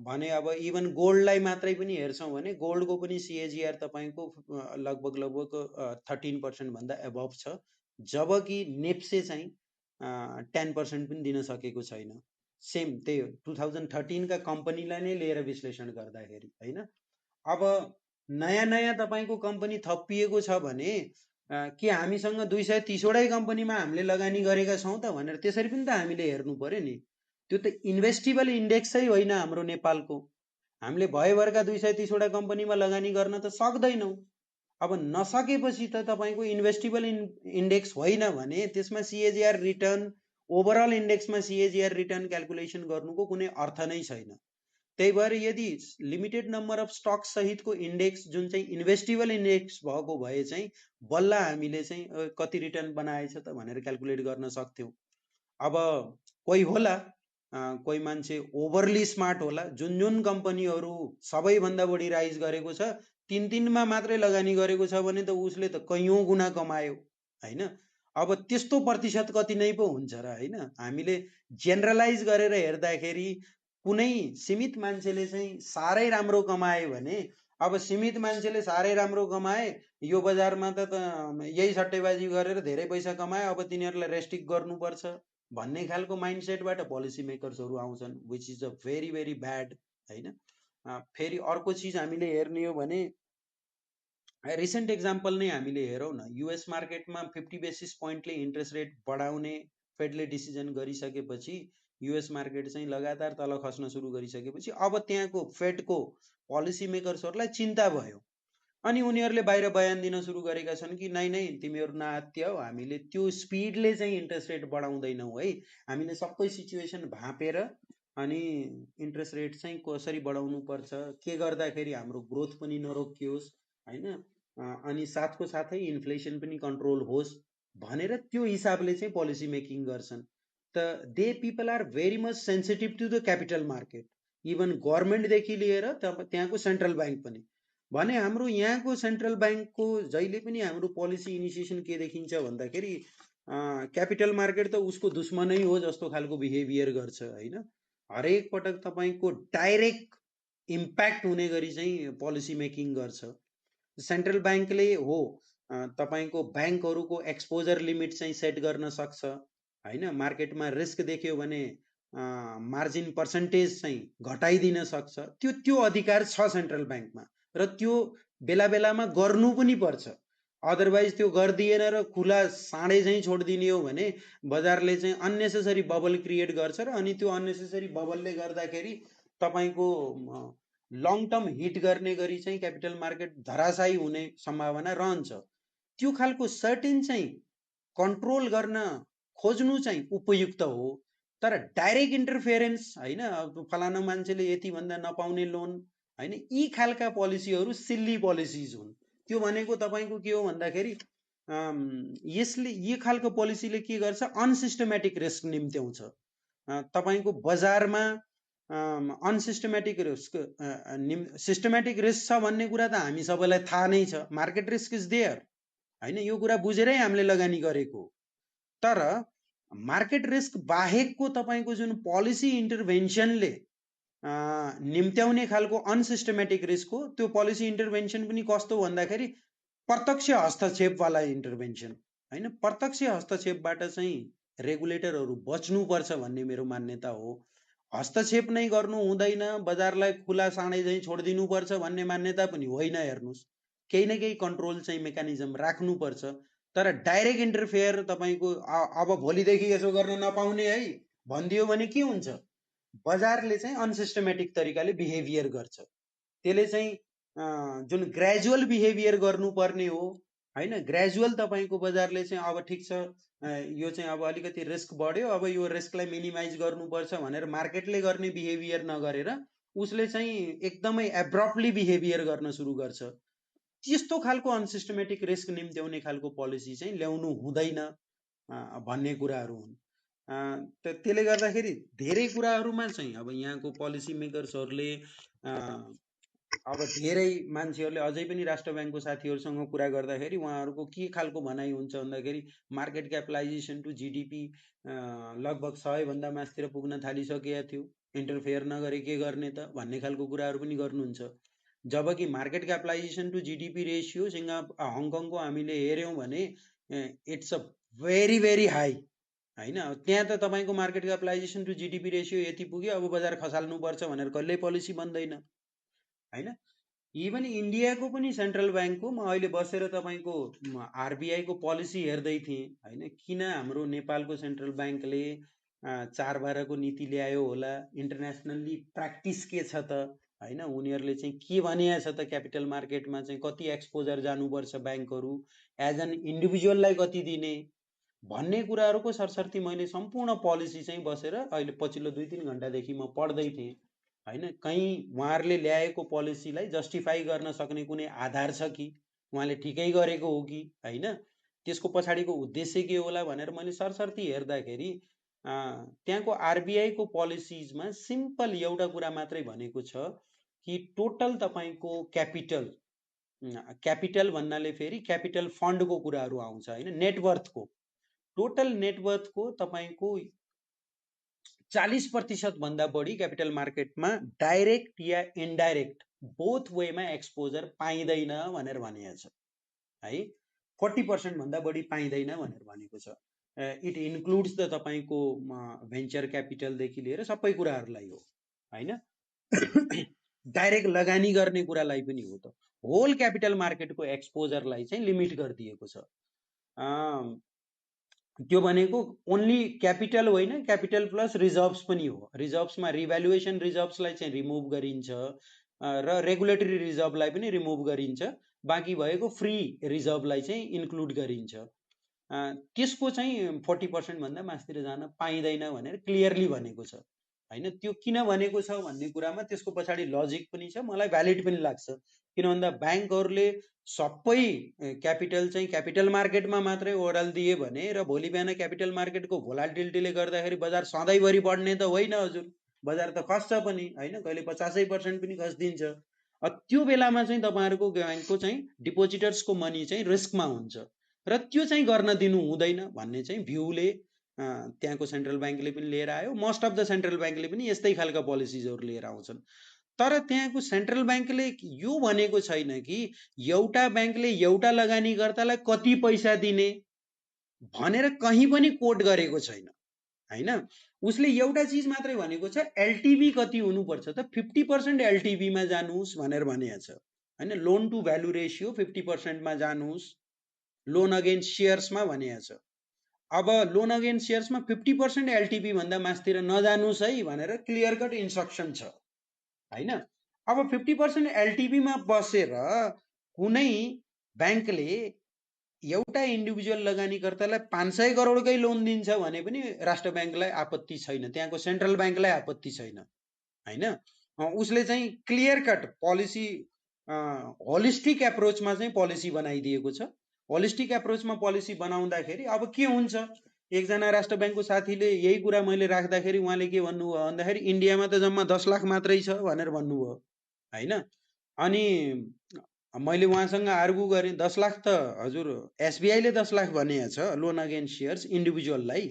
भने अब इभन गोल्डलाई मात्रै पनि हेर्छौँ भने गोल्डको पनि सिएजिआर तपाईँको लगभग 13% भन्दा एबभ छ, जबकि नेप्से चाहिँ 10% पनि दिन सकेको छैन। सेम त्यही हो 2013 का कम्पनीलाई नै लिएर विश्लेषण गर्दाखेरि होइन। अब नयाँ नयाँ तपाईँको कम्पनी थपिएको छ भने के हामीसँग 230वटै कम्पनीमा हामीले लगानी गरेका छौँ त भनेर त्यसरी पनि त हामीले हेर्नु पर्यो नि। त्यो त इन्भेस्टिबल इन्डेक्सै होइन हाम्रो नेपालको। हामीले भयभरका 230वटा कम्पनीमा लगानी गर्न त सक्दैनौँ। अब नसकेपछि त तपाईँको इन्भेस्टिबल इन्डेक्स होइन भने त्यसमा सिएजिआर रिटर्न ओभरअल इन्डेक्समा सिएजिआर रिटर्न क्यालकुलेसन गर्नुको कुनै अर्थ नै छैन। त्यही भएर यदि लिमिटेड नम्बर अफ स्टक सहितको इन्डेक्स जुन चाहिँ इन्भेस्टिबल इन्डेक्स भएको भए चाहिँ बल्ल हामीले चाहिँ कति रिटर्न बनाएछ त भनेर क्यालकुलेट गर्न सक्थ्यौँ। अब कोही होला कोही मान्छे ओभरली स्मार्ट होला, जुन जुन कम्पनीहरू सबैभन्दा बढी राइज गरेको छ तिनमा मात्रै लगानी गरेको छ भने त उसले त कैयौँ गुणा कमायो होइन। अब त्यस्तो प्रतिशत कति नै पो हुन्छ र होइन। हामीले जेनरलाइज गरेर हेर्दाखेरि कुनै सीमित मान्छेले चाहिँ साह्रै राम्रो कमाए भने अब सीमित मान्छेले साह्रै राम्रो कमाए यो बजारमा त यही सट्टेबाजी गरेर धेरै पैसा कमाए, अब तिनीहरूलाई रेस्ट्रिक्ट गर्नुपर्छ भन्ने खालको माइन्डसेटबाट पोलिसी मेकर्सहरू आउँछन्, which is a very very bad होइन। फेरि अर्को चिज हामीले हेर्ने हो भने रिसेन्ट एक्जाम्पल नै हामीले हेरौँ न, युएस मार्केटमा 50 बेसिस पोइन्टले इन्ट्रेस्ट रेट बढाउने फेडले डिसिजन गरिसकेपछि युएस मार्केट चाहिँ लगातार तल खस्न सुरु गरिसकेपछि अब त्यहाँको फेडको पोलिसी मेकर्सहरूलाई चिन्ता भयो अनि उनीहरूले बाहिर बयान दिन सुरु गरेका छन् कि नै नै तिमीहरू नआत्याऊ, हामीले त्यो स्पिडले चाहिँ इन्ट्रेस्ट रेट बढाउँदैनौँ है, हामीले सबै सिचुएसन भाँपेर अनि इन्ट्रेस्ट रेट चाहिँ कसरी बढाउनु पर्छ, के गर्दाखेरि हाम्रो ग्रोथ पनि नरोकियोस् होइन, अनि साथको साथै इन्फ्लेसन पनि कन्ट्रोल होस् भनेर त्यो हिसाबले चाहिँ पोलिसी मेकिङ गर्छन्। त they people are very much sensitive to the capital market, even गभर्मेन्टदेखि लिएर त्यहाँको सेन्ट्रल ब्याङ्क पनि। भने हाम्रो यहाँको सेन्ट्रल ब्याङ्कको जहिले पनि हाम्रो पोलिसी इनिसिएसन के देखिन्छ भन्दाखेरि क्यापिटल मार्केट त उसको दुश्मनै हो जस्तो खालको बिहेभियर गर्छ होइन। हरेक पटक तपाईँको डाइरेक्ट इम्प्याक्ट हुने गरी चाहिँ पोलिसी मेकिङ गर्छ। सेन्ट्रल ब्याङ्कले हो तपाईँको ब्याङ्कहरूको एक्सपोजर लिमिट चाहिँ सेट गर्न सक्छ होइन, मार्केटमा रिस्क देख्यो भने मार्जिन पर्सेन्टेज चाहिँ घटाइदिन सक्छ, त्यो अधिकार छ सेन्ट्रल ब्याङ्कमा र त्यो बेला बेलामा गर्नु पनि पर्छ। अदरवाइज त्यो गरिदिएन र खुला साँडे चाहिँ छोडिदिने हो भने बजारले चाहिँ अन्नेसेसरी बबल क्रिएट गर्छ र अनि त्यो अन्नेसेसरी बबलले गर्दाखेरि तपाईँको लङ टर्म हिट गर्ने गरी चाहिँ क्यापिटल मार्केट धराशायी हुने सम्भावना रहन्छ। त्यो खालको सर्टेन चाहिँ कन्ट्रोल गर्न खोज्नु चाहिँ उपयुक्त हो, तर डाइरेक्ट इन्टरफेरेन्स होइन, फलानु मान्छेले यति भन्दा नपाउने लोन होइन, यी खालका पोलिसीहरू सिल्ली पोलिसिज हुन्। त्यो भनेको तपाईँको के हो भन्दाखेरि यसले यी खालको पोलिसीले के गर्छ, अनसिस्टमेटिक रिस्क निम्त्याउँछ। तपाईँको बजारमा अनसिस्टमेटिक रिस्क सिस्टमेटिक रिस्क छ भन्ने कुरा त हामी सबैलाई थाहा नै छ, मार्केट रिस्क इज देयर होइन, यो कुरा बुझेरै हामीले लगानी गरेको। तर मार्केट रिस्क बाहेकको तपाईँको जुन पोलिसी इन्टरभेन्सनले निम्त्याउने खालको अनसिस्टमेटिक रिस्क हो, त्यो पोलिसी इन्टरभेन्सन पनि कस्तो भन्दाखेरि प्रत्यक्ष हस्तक्षेपवाला इन्टरभेन्सन होइन। प्रत्यक्ष हस्तक्षेपबाट चाहिँ रेगुलेटरहरू बच्नुपर्छ भन्ने मेरो मान्यता हो। हस्तक्षेप नै गर्नु हुँदैन, बजारलाई खुला साँडे चाहिँ छोडिदिनुपर्छ भन्ने मान्यता पनि होइन। हेर्नुहोस्, केही न केही कन्ट्रोल चाहिँ मेकानिजम राख्नुपर्छ, तर डाइरेक्ट इन्टरफेयर तपाईँको अब भोलिदेखि यसो गर्न नपाउने है भनिदियो भने के हुन्छ, बजारले चाहिँ अनसिस्टमेटिक तरिकाले बिहेभियर गर्छ। त्यसले चाहिँ जुन ग्रेजुअल बिहेभियर गर्नुपर्ने हो होइन, ग्रेजुअल तपाईँको बजारले चाहिँ अब ठिक छ यो चाहिँ अब अलिकति रिस्क बढ्यो, अब यो रिस्कलाई मिनिमाइज गर्नुपर्छ भनेर मार्केटले गर्ने बिहेभियर नगरेर उसले चाहिँ एकदमै एब्रप्टली बिहेभियर गर्न सुरु गर्छ। त्यस्तो खालको अनसिस्टमेटिक रिस्क निम्त्याउने खालको पोलिसी चाहिँ ल्याउनु हुँदैन भन्ने कुराहरू हुन्। त्यसले गर्दाखेरि धेरै कुराहरूमा चाहिँ अब यहाँको पोलिसी मेकर्सहरूले अब धेरै मान्छेहरूले अझै पनि राष्ट्र ब्याङ्कको साथीहरूसँग कुरा गर्दाखेरि उहाँहरूको के खालको भनाइ हुन्छ भन्दाखेरि मार्केट क्यापिटलाइजेसन टु जिडिपी लगभग 100 भन्दा मास्तिर पुग्न थालिसकेका थियो, इन्टरफेयर नगरे के गर्ने त भन्ने खालको कुराहरू पनि गर्नुहुन्छ। जबकि market capitalization to GDP ratio हङकङको हामीले हेऱ्यौँ भने it's a very very high होइन। त्यहाँ त तपाईँको market capitalization to GDP ratio यति पुग्यो, अब बजार खसाल्नुपर्छ भनेर कहिल्यै पोलिसी बन्दैन होइन। इभन इन्डियाको पनि सेन्ट्रल ब्याङ्कको म अहिले बसेर तपाईँको आरबिआईको पोलिसी हेर्दै थिएँ होइन। किन हाम्रो नेपालको सेन्ट्रल ब्याङ्कले 4/12 को नीति ल्यायो होला, इन्टरनेसनल्ली प्र्याक्टिस के छ त होइन, उनीहरूले चाहिँ के भनेको छ त क्यापिटल मार्केटमा चाहिँ कति एक्सपोजर जानुपर्छ ब्याङ्कहरू, एज एन इन्डिभिजुअललाई कति दिने भन्ने कुराहरूको सरसर्ती मैले सम्पूर्ण पोलिसी चाहिँ बसेर अहिले पछिल्लो 2-3 घन्टादेखि म पढ्दै थिएँ होइन। कहीँ उहाँहरूले ल्याएको पोलिसीलाई जस्टिफाई गर्न सक्ने कुनै आधार छ कि उहाँले ठिकै गरेको हो कि होइन, त्यसको पछाडिको उद्देश्य के होला भनेर मैले सरसर्ती हेर्दाखेरि त्यहाँको आरबिआईको पोलिसिजमा सिम्पल एउटा कुरा मात्रै भनेको छ कि टोटल तपाईँको क्यापिटल भन्नाले फेरि क्यापिटल फन्डको कुराहरू आउँछ होइन, नेटवर्थको टोटल नेटवर्थको तपाईँको 40% भन्दा बढी क्यापिटल मार्केटमा डाइरेक्ट या इन्डाइरेक्ट बोथ वेमा एक्सपोजर पाइँदैन भनेर भनिएको छ है। 40% भन्दा बढी पाइँदैन भनेर भनेको छ। इट इन्क्लुड्स द तपाईँको भेन्चर क्यापिटलदेखि लिएर सबै कुराहरूलाई हो होइन। डाइरेक्ट लगानी गर्ने कुरालाई पनि हो त। होल क्यापिटल मार्केटको एक्सपोजरलाई चाहिँ लिमिट गरिदिएको छ। त्यो भनेको ओन्ली क्यापिटल होइन, क्यापिटल प्लस रिजर्भ्स पनि हो। रिजर्भ्समा रिभ्यालुएसन रिजर्भ्सलाई चाहिँ रिमुभ गरिन्छ र रेगुलेटरी रिजर्भलाई पनि रिमुभ गरिन्छ, बाँकी भएको फ्री रिजर्भलाई चाहिँ इन्क्लुड गरिन्छ। त्यसको चाहिँ 40% भन्दा मास्तिर जान पाइँदैन भनेर क्लियरली भनेको छ होइन। त्यो किन भनेको छ भन्ने कुरामा त्यसको पछाडि लजिक पनि छ, मलाई भ्यालिड पनि लाग्छ। किन भन्दा ब्याङ्कहरूले सबै क्यापिटल चाहिँ क्यापिटल मार्केटमा मात्रै ओह्रालिदिए भने र भोलि बिहान क्यापिटल मार्केटको भोलाटिलिटीले गर्दाखेरि बजार सधैँभरि बढ्ने त होइन हजुर, बजार त खस्छ पनि होइन, कहिले 50% पनि खस्दिन्छ। त्यो बेलामा चाहिँ तपाईँहरूको ब्याङ्कको चाहिँ डिपोजिटर्सको मनी चाहिँ रिस्कमा हुन्छ र त्यो चाहिँ गर्न दिनु हुँदैन भन्ने चाहिँ भ्यूले त्यहाँको सेन्ट्रल ब्याङ्कले पनि लिएर आयो। मोस्ट अफ द सेन्ट्रल ब्याङ्कले पनि यस्तै खालका पोलिसिजहरू लिएर आउँछन्। तर त्यहाँको सेन्ट्रल ब्याङ्कले यो भनेको छैन कि एउटा ब्याङ्कले एउटा लगानीकर्तालाई कति पैसा दिने भनेर कहीँ पनि कोट गरेको छैन होइन। उसले एउटा चिज मात्रै भनेको छ, एलटिभी कति हुनुपर्छ त 50% एलटिभीमा जानुहोस् भनेर भनेको छ होइन। लोन टु भ्यालु रेसियो 50%मा जानुहोस्, लोन अगेन्स्ट सेयर्समा भनेको छ। अब लोन अगेन्स्ट सेयर्समा 50% एलटिभी भन्दा मास्तिर नजानुहोस् है भनेर क्लियर कट इन्स्ट्रक्सन छ होइन। अब 50% एलटिभीमा बसेर कुनै ब्याङ्कले एउटा इन्डिभिजुअल लगानीकर्तालाई 500 करोडकै लोन दिन्छ भने पनि राष्ट्र ब्याङ्कलाई आपत्ति छैन, त्यहाँको सेन्ट्रल ब्याङ्कलाई आपत्ति छैन होइन। उसले चाहिँ क्लियर कट पोलिसी होलिस्टिक एप्रोचमा चाहिँ पोलिसी बनाइदिएको छ। होलिस्टिक एप्रोचमा पोलिसी बनाउँदाखेरि अब के हुन्छ, एकजना राष्ट्र ब्याङ्कको साथीले यही कुरा मैले राख्दाखेरि उहाँले के भन्नुभयो भन्दाखेरि इन्डियामा त जम्मा 10 लाख मात्रै छ भनेर भन्नुभयो होइन। अनि मैले उहाँसँग आर्गु गरेँ, 10 लाख त हजुर एसबिआईले 10 लाख भनेको छ लोन अगेन्स्ट सेयर्स इन्डिभिजुअललाई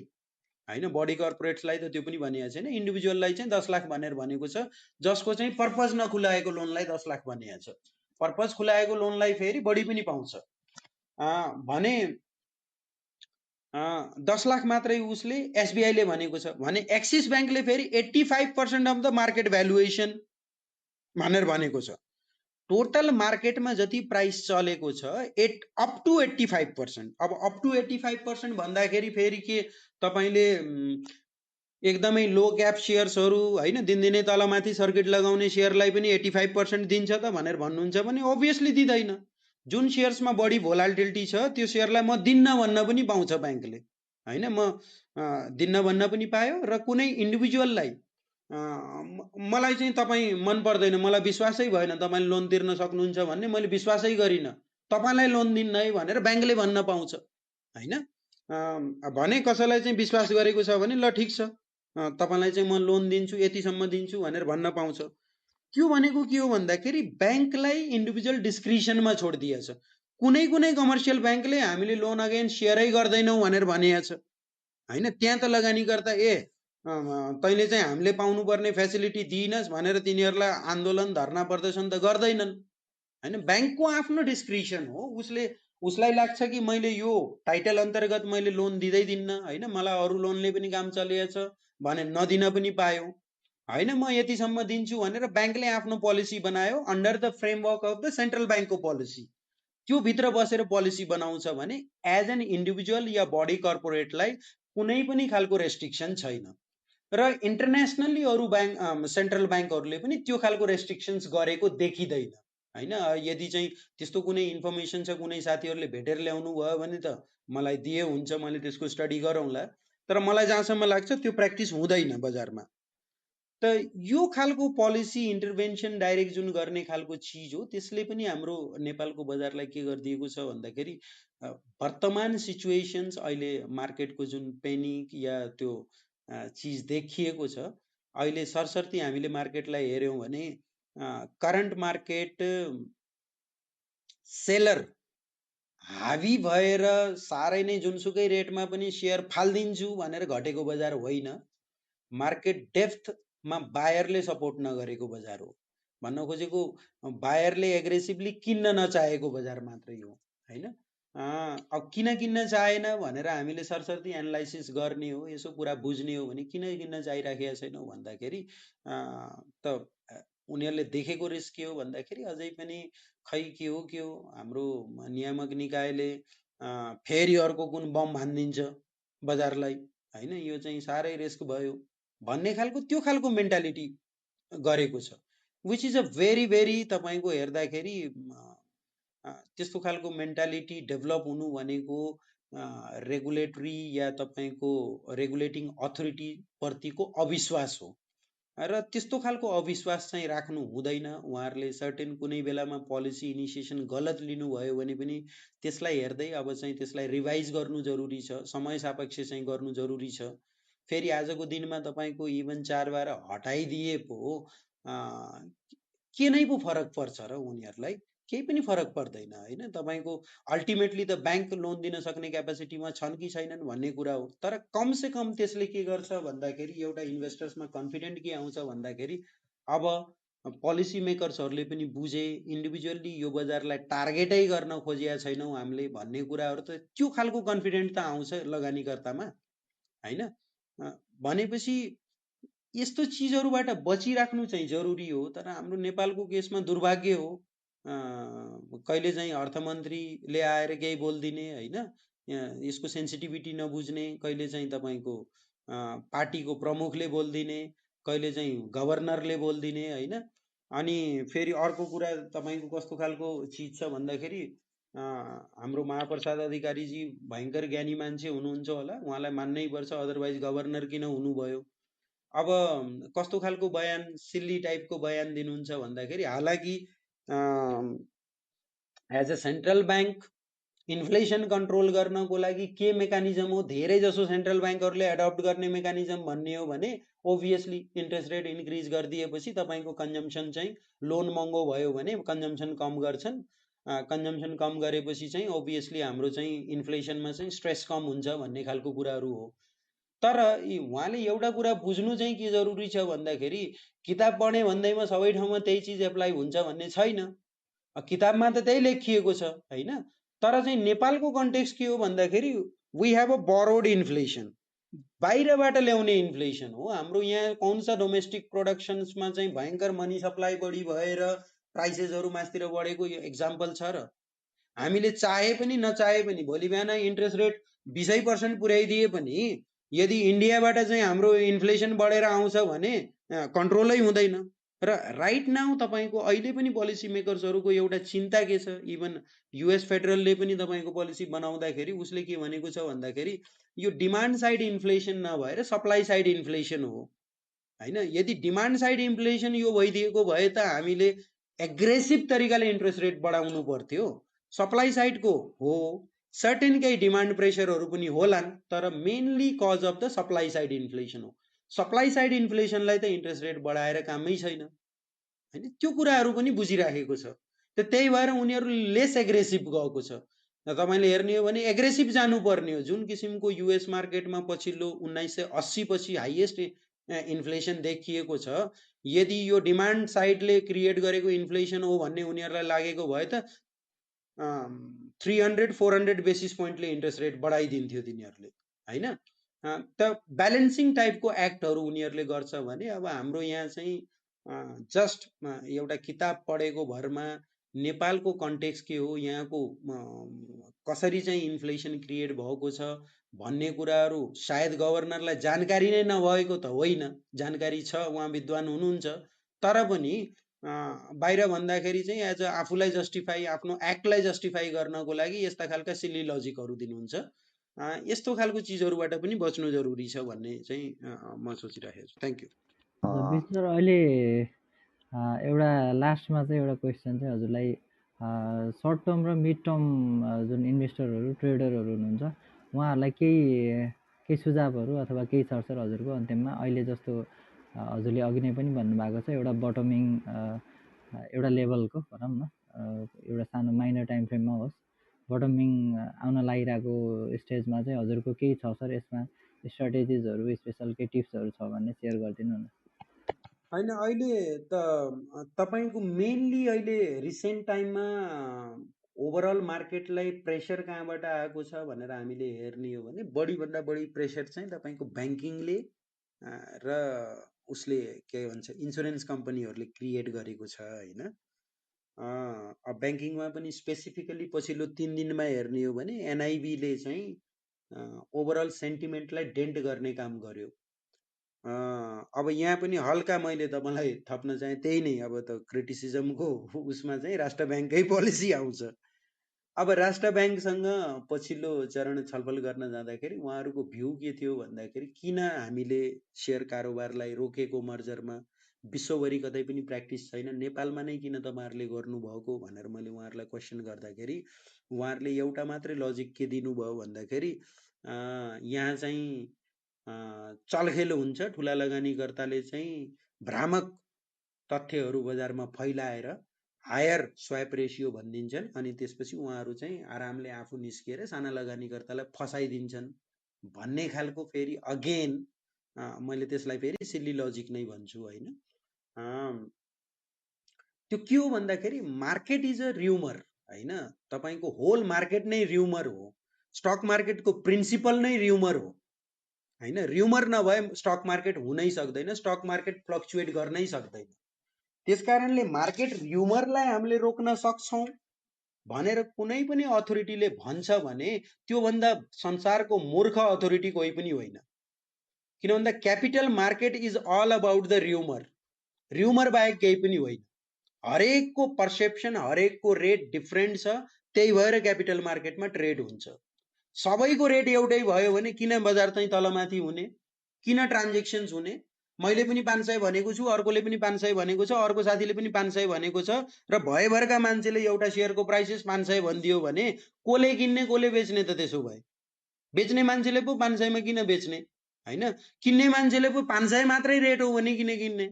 होइन, बडी कर्पोरेट्सलाई त त्यो पनि भनेको छैन। इन्डिभिजुअललाई चाहिँ 10 लाख भनेर भनेको छ, जसको चाहिँ पर्पज नखुलाएको लोनलाई 10 लाख भनेको छ। पर्पज खुलाएको लोनलाई फेरि बढी पनि पाउँछ भने 10 लाख मात्रै उसले एसबिआईले भनेको छ भने एक्सिस ब्याङ्कले फेरि 85% अफ द मार्केट भ्यालुएसन भनेर भनेको छ। टोटल मार्केटमा जति प्राइस चलेको छ अप टु 85%। अब अप टु 85% भन्दाखेरि फेरि के तपाईँले एकदमै लो क्याप सेयर्सहरू होइन, दिनदिनै तलमाथि सर्किट लगाउने सेयरलाई पनि 85% दिन्छ त भनेर भन्नुहुन्छ भने ओभियसली दिँदैन। जुन सेयर्समा बढी भोलाटिलिटी छ त्यो सेयरलाई म दिन्न भन्न पनि पाउँछ ब्याङ्कले होइन। म दिन्न भन्न पनि पायो र कुनै इन्डिभिजुअललाई मलाई चाहिँ तपाईँ मन पर्दैन, मलाई विश्वासै भएन, तपाईँले लोन तिर्न सक्नुहुन्छ भन्ने मैले विश्वासै गरिनँ, तपाईँलाई लोन दिन्न है भनेर ब्याङ्कले भन्न पाउँछ होइन। भने कसैलाई चाहिँ विश्वास गरेको छ भने ल ठिक छ, तपाईँलाई चाहिँ म लोन दिन्छु, यतिसम्म दिन्छु भनेर भन्न पाउँछ। त्यो भनेको के हो भन्दाखेरि ब्याङ्कलाई इन्डिभिजुअल डिस्क्रिसनमा छोडिदिएछ। कुनै कुनै कमर्सियल ब्याङ्कले हामीले लोन अगेन्स्ट सेयरै गर्दैनौँ भनेर भनिएको छ होइन। त्यहाँ त लगानीकर्ता तैँले चाहिँ हामीले पाउनुपर्ने फेसिलिटी दिइनस् भनेर तिनीहरूलाई आन्दोलन धरना प्रदर्शन त गर्दैनन् होइन। ब्याङ्कको आफ्नो डिस्क्रिसन हो। उसलाई लाग्छ कि मैले यो टाइटल अन्तर्गत मैले लोन दिँदै दिन्न होइन, मलाई अरू लोनले पनि काम चलिएछ भने नदिन पनि पायो होइन, म यतिसम्म दिन्छु भनेर ब्याङ्कले आफ्नो पोलिसी बनायो under the framework of the central ब्याङ्कको पोलिसी। त्यो भित्र बसेर पोलिसी बनाउँछ भने एज एन इन्डिभिजुअल या बडी कर्पोरेटलाई कुनै पनि खालको रेस्ट्रिक्सन छैन। र इन्टरनेसनल्ली अरू ब्याङ्क सेन्ट्रल ब्याङ्कहरूले पनि त्यो खालको रेस्ट्रिक्सन्स गरेको देखिँदैन होइन। यदि चाहिँ त्यस्तो कुनै इन्फर्मेसन छ, कुनै साथीहरूले भेटेर ल्याउनु भयो भने त मलाई दिए हुन्छ, मैले त्यसको स्टडी गरौँला। तर मलाई जहाँसम्म लाग्छ त्यो प्र्याक्टिस हुँदैन बजारमा। त यो खालको पोलिसी इन्टरभेन्सन डाइरेक्ट जुन गर्ने खालको चिज हो त्यसले पनि हाम्रो नेपालको बजारलाई के गरिदिएको छ भन्दाखेरि वर्तमान सिचुएसन्स अहिले मार्केटको जुन पेनिक या त्यो चिज देखिएको छ अहिले सरसर्ती हामीले मार्केटलाई हेऱ्यौँ भने करन्ट मार्केट सेलर हावी भएर साह्रै नै जुनसुकै रेटमा पनि सेयर फालिदिन्छु भनेर घटेको बजार होइन। मार्केट डेप्थमा बायरले सपोर्ट नगरेको बजार हो। भन्न खोजेको बायरले एग्रेसिभली किन्न नचाहेको बजार मात्रै हो होइन। अब किन्न चाहेन भनेर हामीले सरसर्ती एनालाइसिस गर्ने हो, यसो कुरा बुझ्ने हो भने किन्न चाहिराखेका छैनौँ भन्दाखेरि त उनीहरूले देखेको रिस्क के हो भन्दाखेरि अझै पनि खै के हो हाम्रो नियामक निकायले फेरि अर्को कुन बम हानिदिन्छ बजारलाई होइन, यो चाहिँ साह्रै रिस्क भयो भन्ने खालको त्यो खालको मेन्टालिटी गरेको छ। विच इज अ भेरी तपाईँको हेर्दाखेरि त्यस्तो खालको मेन्टालिटी डेभलप हुनु भनेको रेगुलेटरी या तपाईँको रेगुलेटिङ अथोरिटी प्रतिको अविश्वास हो र त्यस्तो खालको अविश्वास चाहिँ राख्नु हुँदैन। उहाँहरूले सर्टेन कुनै बेलामा पोलिसी इनिसिएसन गलत लिनुभयो भने पनि त्यसलाई हेर्दै अब चाहिँ त्यसलाई रिभाइज गर्नु जरुरी छ, समय सापेक्ष चाहिँ गर्नु जरुरी छ। फेरि आजको दिनमा तपाईँको इभन 4 बार हटाइदिए पो के नै पो फरक पर्छ र उनीहरूलाई? केही पनि फरक पर्दैन होइन। तपाईँको अल्टिमेटली त ब्याङ्क लोन दिन सक्ने क्यापेसिटीमा छन् कि छैनन् भन्ने कुरा हो। तर कम से कम त्यसले के गर्छ भन्दाखेरि एउटा इन्भेस्टर्समा कन्फिडेन्ट के आउँछ भन्दाखेरि अब पोलिसी मेकर्सहरूले पनि बुझे इन्डिभिजुअल्ली यो बजारलाई टार्गेटै गर्न खोजेका छैनौँ हामीले भन्ने कुराहरू त त्यो खालको कन्फिडेन्ट त आउँछ लगानीकर्तामा होइन। भनेपछि यस्तो चिजहरूबाट बचिराख्नु चाहिँ जरुरी हो। तर हाम्रो नेपालको केसमा दुर्भाग्य हो कहिले चाहिँ अर्थमन्त्रीले आएर केही बोलिदिने होइन, यसको सेन्सिटिभिटी नबुझ्ने, कहिले चाहिँ तपाईँको पार्टीको प्रमुखले बोलिदिने, कहिले चाहिँ गभर्नरले बोलिदिने होइन। अनि फेरि अर्को कुरा तपाईँको कस्तो खालको चिज छ भन्दाखेरि हाम्रो महाप्रसाद अधिकारीजी भयङ्कर ज्ञानी मान्छे हुनुहुन्छ होला, उहाँलाई मान्नै पर्छ, अदरवाइज गभर्नर किन हुनुभयो। अब कस्तो खालको बयान सिल्ली टाइपको बयान दिनुहुन्छ भन्दाखेरि हालाकि as a central bank inflation control गर्नको लागि के मेकानिजम हो, धेरै जसो सेन्ट्रल ब्याङ्कहरूले एडप्ट गर्ने मेकानिजम भन्ने हो भने ओभियसली इन्ट्रेस्ट रेट इन्क्रिज गरिदिएपछि तपाईँको कन्जम्सन चाहिँ लोन महँगो भयो भने कन्जम्सन कम गर्छन्, कन्जम्सन कम गरेपछि चाहिँ ओभियसली हाम्रो चाहिँ इन्फ्लेसनमा चाहिँ स्ट्रेस कम हुन्छ भन्ने खालको कुराहरू हो। तर उहाँले एउटा कुरा बुझ्नु चाहिँ के जरुरी छ भन्दाखेरि किताब पढ्ने भन्दैमा सबै ठाउँमा त्यही चिज एप्लाई हुन्छ भन्ने छैन। किताबमा त त्यही लेखिएको छ होइन। तर चाहिँ नेपालको कन्टेक्स्ट के हो भन्दाखेरि we have a borrowed inflation, बाहिरबाट ल्याउने इन्फ्लेसन हो। हाम्रो यहाँ कौन सा डोमेस्टिक प्रोडक्सन्समा चाहिँ भयङ्कर मनी सप्लाई बढी भएर प्राइसेसहरू मासतिर बढेको यो एक्जाम्पल छ र हामीले चाहे पनि नचाहे पनि भोलि बिहान इन्ट्रेस्ट रेट 20% पुर्याइदिए पनि यदि इन्डियाबाट चाहिँ हाम्रो इन्फ्लेसन बढेर आउँछ भने कन्ट्रोलै हुँदैन। र राइट नाउ तपाईँको अहिले पनि पोलिसी मेकर्सहरूको एउटा चिन्ता के छ, इभन युएस फेडरलले पनि तपाईँको पोलिसी बनाउँदाखेरि उसले के भनेको छ भन्दाखेरि यो डिमान्ड साइड इन्फ्लेसन नभएर सप्लाई साइड इन्फ्लेसन हो होइन। यदि डिमान्ड साइड इन्फ्लेसन यो भइदिएको भए त हामीले एग्रेसिभ तरिकाले इन्ट्रेस्ट रेट बढाउनु पर्थ्यो। सप्लाई साइडको हो, सर्टेन केही डिमान्ड प्रेसरहरू पनि होलान्, तर mainly cause of the supply side inflation हो। सप्लाई साइड इन्फ्लेसनलाई त इन्ट्रेस्ट रेट बढाएर कामै छैन हैन। त्यो कुराहरू पनि बुझिराखेको छ। त्यही भएर उनीहरू लेस एग्रेसिभ गएको छ। तपाईले हेर्ने हो भने एग्रेसिभ जानुपर्ने हो। जुन किसिमको युएस मार्केटमा पछिल्लो 1980 पछि हाइएस्ट इन्फ्लेसन देखिएको छ, यदि यो डिमान्ड साइडले क्रिएट गरेको इन्फ्लेसन हो भन्ने उनीहरूलाई लागेको भए त 300-400 बेसिस पोइन्टले इन्ट्रेस्ट रेट बढाइदिन्थ्यो तिनीहरूले, हैन। त ब्यालेन्सिङ टाइपको एक्टहरू उनीहरूले गर्छ भने अब हाम्रो यहाँ चाहिँ जस्ट एउटा किताब पढेको भरमा नेपालको कन्टेक्स्ट के हो, यहाँको कसरी चाहिँ इन्फ्लेसन क्रिएट भएको छ भन्ने कुराहरू सायद गभर्नरलाई जानकारी नै नभएको त होइन, जानकारी छ, उहाँ विद्वान हुनुहुन्छ, तर पनि बाहिर भन्दाखेरि चाहिँ एज अ आफूलाई जस्टिफाई, आफ्नो एक्टलाई जस्टिफाई गर्नको लागि यस्ता खालका सिली लजिकहरू दिनुहुन्छ। यस्तो खालको चिजहरूबाट पनि बच्नु जरुरी छ भन्ने चाहिँ म सोचिरहेको छु। Thank you. सर अहिले एउटा लास्टमा चाहिँ एउटा क्वेसन चाहिँ हजुरलाई, सर्ट टर्म र मिड टर्म जुन इन्भेस्टरहरू ट्रेडरहरू हुनुहुन्छ उहाँहरूलाई केही सुझावहरू अथवा केही छ सर हजुरको अन्त्यमा? अहिले जस्तो हजुरले अघि नै पनि भन्नुभएको छ एउटा बटमिङ एउटा लेभलको भनौँ न एउटा सानो माइनर टाइम फ्रेममा होस् बटमिङ आउन लागिरहेको स्टेजमा चाहिँ हजुरको केही छ सर यसमा स्ट्राटेजिजहरू स्पेसल केही टिप्सहरू छ भने सेयर गरिदिनु न। होइन, अहिले त तपाईँको मेनली अहिले रिसेन्ट टाइममा ओभरअल मार्केटलाई प्रेसर कहाँबाट आएको छ भनेर हामीले हेर्ने हो भने बढीभन्दा बढी प्रेसर चाहिँ तपाईँको ब्याङ्किङले र उसले के भन्छ इन्सुरेन्स कम्पनीहरूले क्रिएट गरेको छ, होइन। अब ब्याङ्किङमा पनि स्पेसिफिकली पछिल्लो 3 दिनमा हेर्ने हो भने एनआइबीले चाहिँ ओभरअल सेन्टिमेन्टलाई डेन्ट गर्ने काम गर्यो। अब यहाँ पनि हल्का मैले तपाईँलाई थप्न चाहे त्यही नै, अब त क्रिटिसिजमको उसमा चाहिँ राष्ट्र ब्याङ्ककै पोलिसी आउँछ। अब राष्ट्र ब्याङ्कसँग पछिल्लो चरण छलफल गर्न जाँदाखेरि उहाँहरूको भ्यू के थियो भन्दाखेरि किन हामीले सेयर कारोबारलाई रोकेको मर्जरमा, विश्वभरि कतै पनि प्र्याक्टिस छैन, नेपालमा नै किन तपाईँहरूले गर्नुभएको भनेर मैले उहाँहरूलाई क्वेसन गर्दाखेरि उहाँहरूले एउटा मात्रै लजिक के दिनुभयो भन्दाखेरि यहाँ चाहिँ चलखेल हुन्छ, ठुला लगानीकर्ताले चाहिँ भ्रामक तथ्यहरू बजारमा फैलाएर हायर स्वाप रेसियो भनिदिन्छन् अनि त्यसपछि उहाँहरू चाहिँ आरामले आफू निस्किएर साना लगानीकर्तालाई फसाइदिन्छन् भन्ने खालको फेरि अगेन मैले त्यसलाई फेरि सिल्ली लजिक नै भन्छु, होइन। त्यो के हो भन्दाखेरि मार्केट इज अ र्युमर, होइन। तपाईँको होल मार्केट नै र्युमर हो, स्टक मार्केटको प्रिन्सिपल नै र्युमर हो, होइन। र्युमर नभए स्टक मार्केट हुनै सक्दैन, स्टक मार्केट फ्लक्चुएट गर्नै सक्दैन। त्यसकारणले मार्केट र्युमरलाई हामीले रोक्न सक्छौं भनेर कुनै पनि अथोरिटीले भन्छ भने त्योभन्दा संसारको मूर्ख अथोरिटी कोही पनि होइन। किन भन्दा capital market is all about the rumour, rumour बाहेक केही पनि होइन। हरेकको पर्सेप्सन, हरेकको रेट डिफ्रेन्ट छ, त्यही भएर क्यापिटल मार्केटमा ट्रेड हुन्छ। सबैको रेट एउटै भयो भने किन बजार चाहिँ तलमाथि हुने, किन ट्रान्जेक्सन्स हुने? मैले पनि 500 भनेको छु, अर्कोले पनि 500 भनेको छ, अर्को साथीले पनि 500 भनेको छ र भएभरका मान्छेले एउटा शेयरको प्राइसेस 500 भनिदियो भने कोले किन्ने कोले बेच्ने त? त्यसो भए बेच्ने मान्छेले पो 500 मा किन बेच्ने, हैन? किन्ने मान्छेले पो 500 मात्रै रेट हो भने किन किन्ने?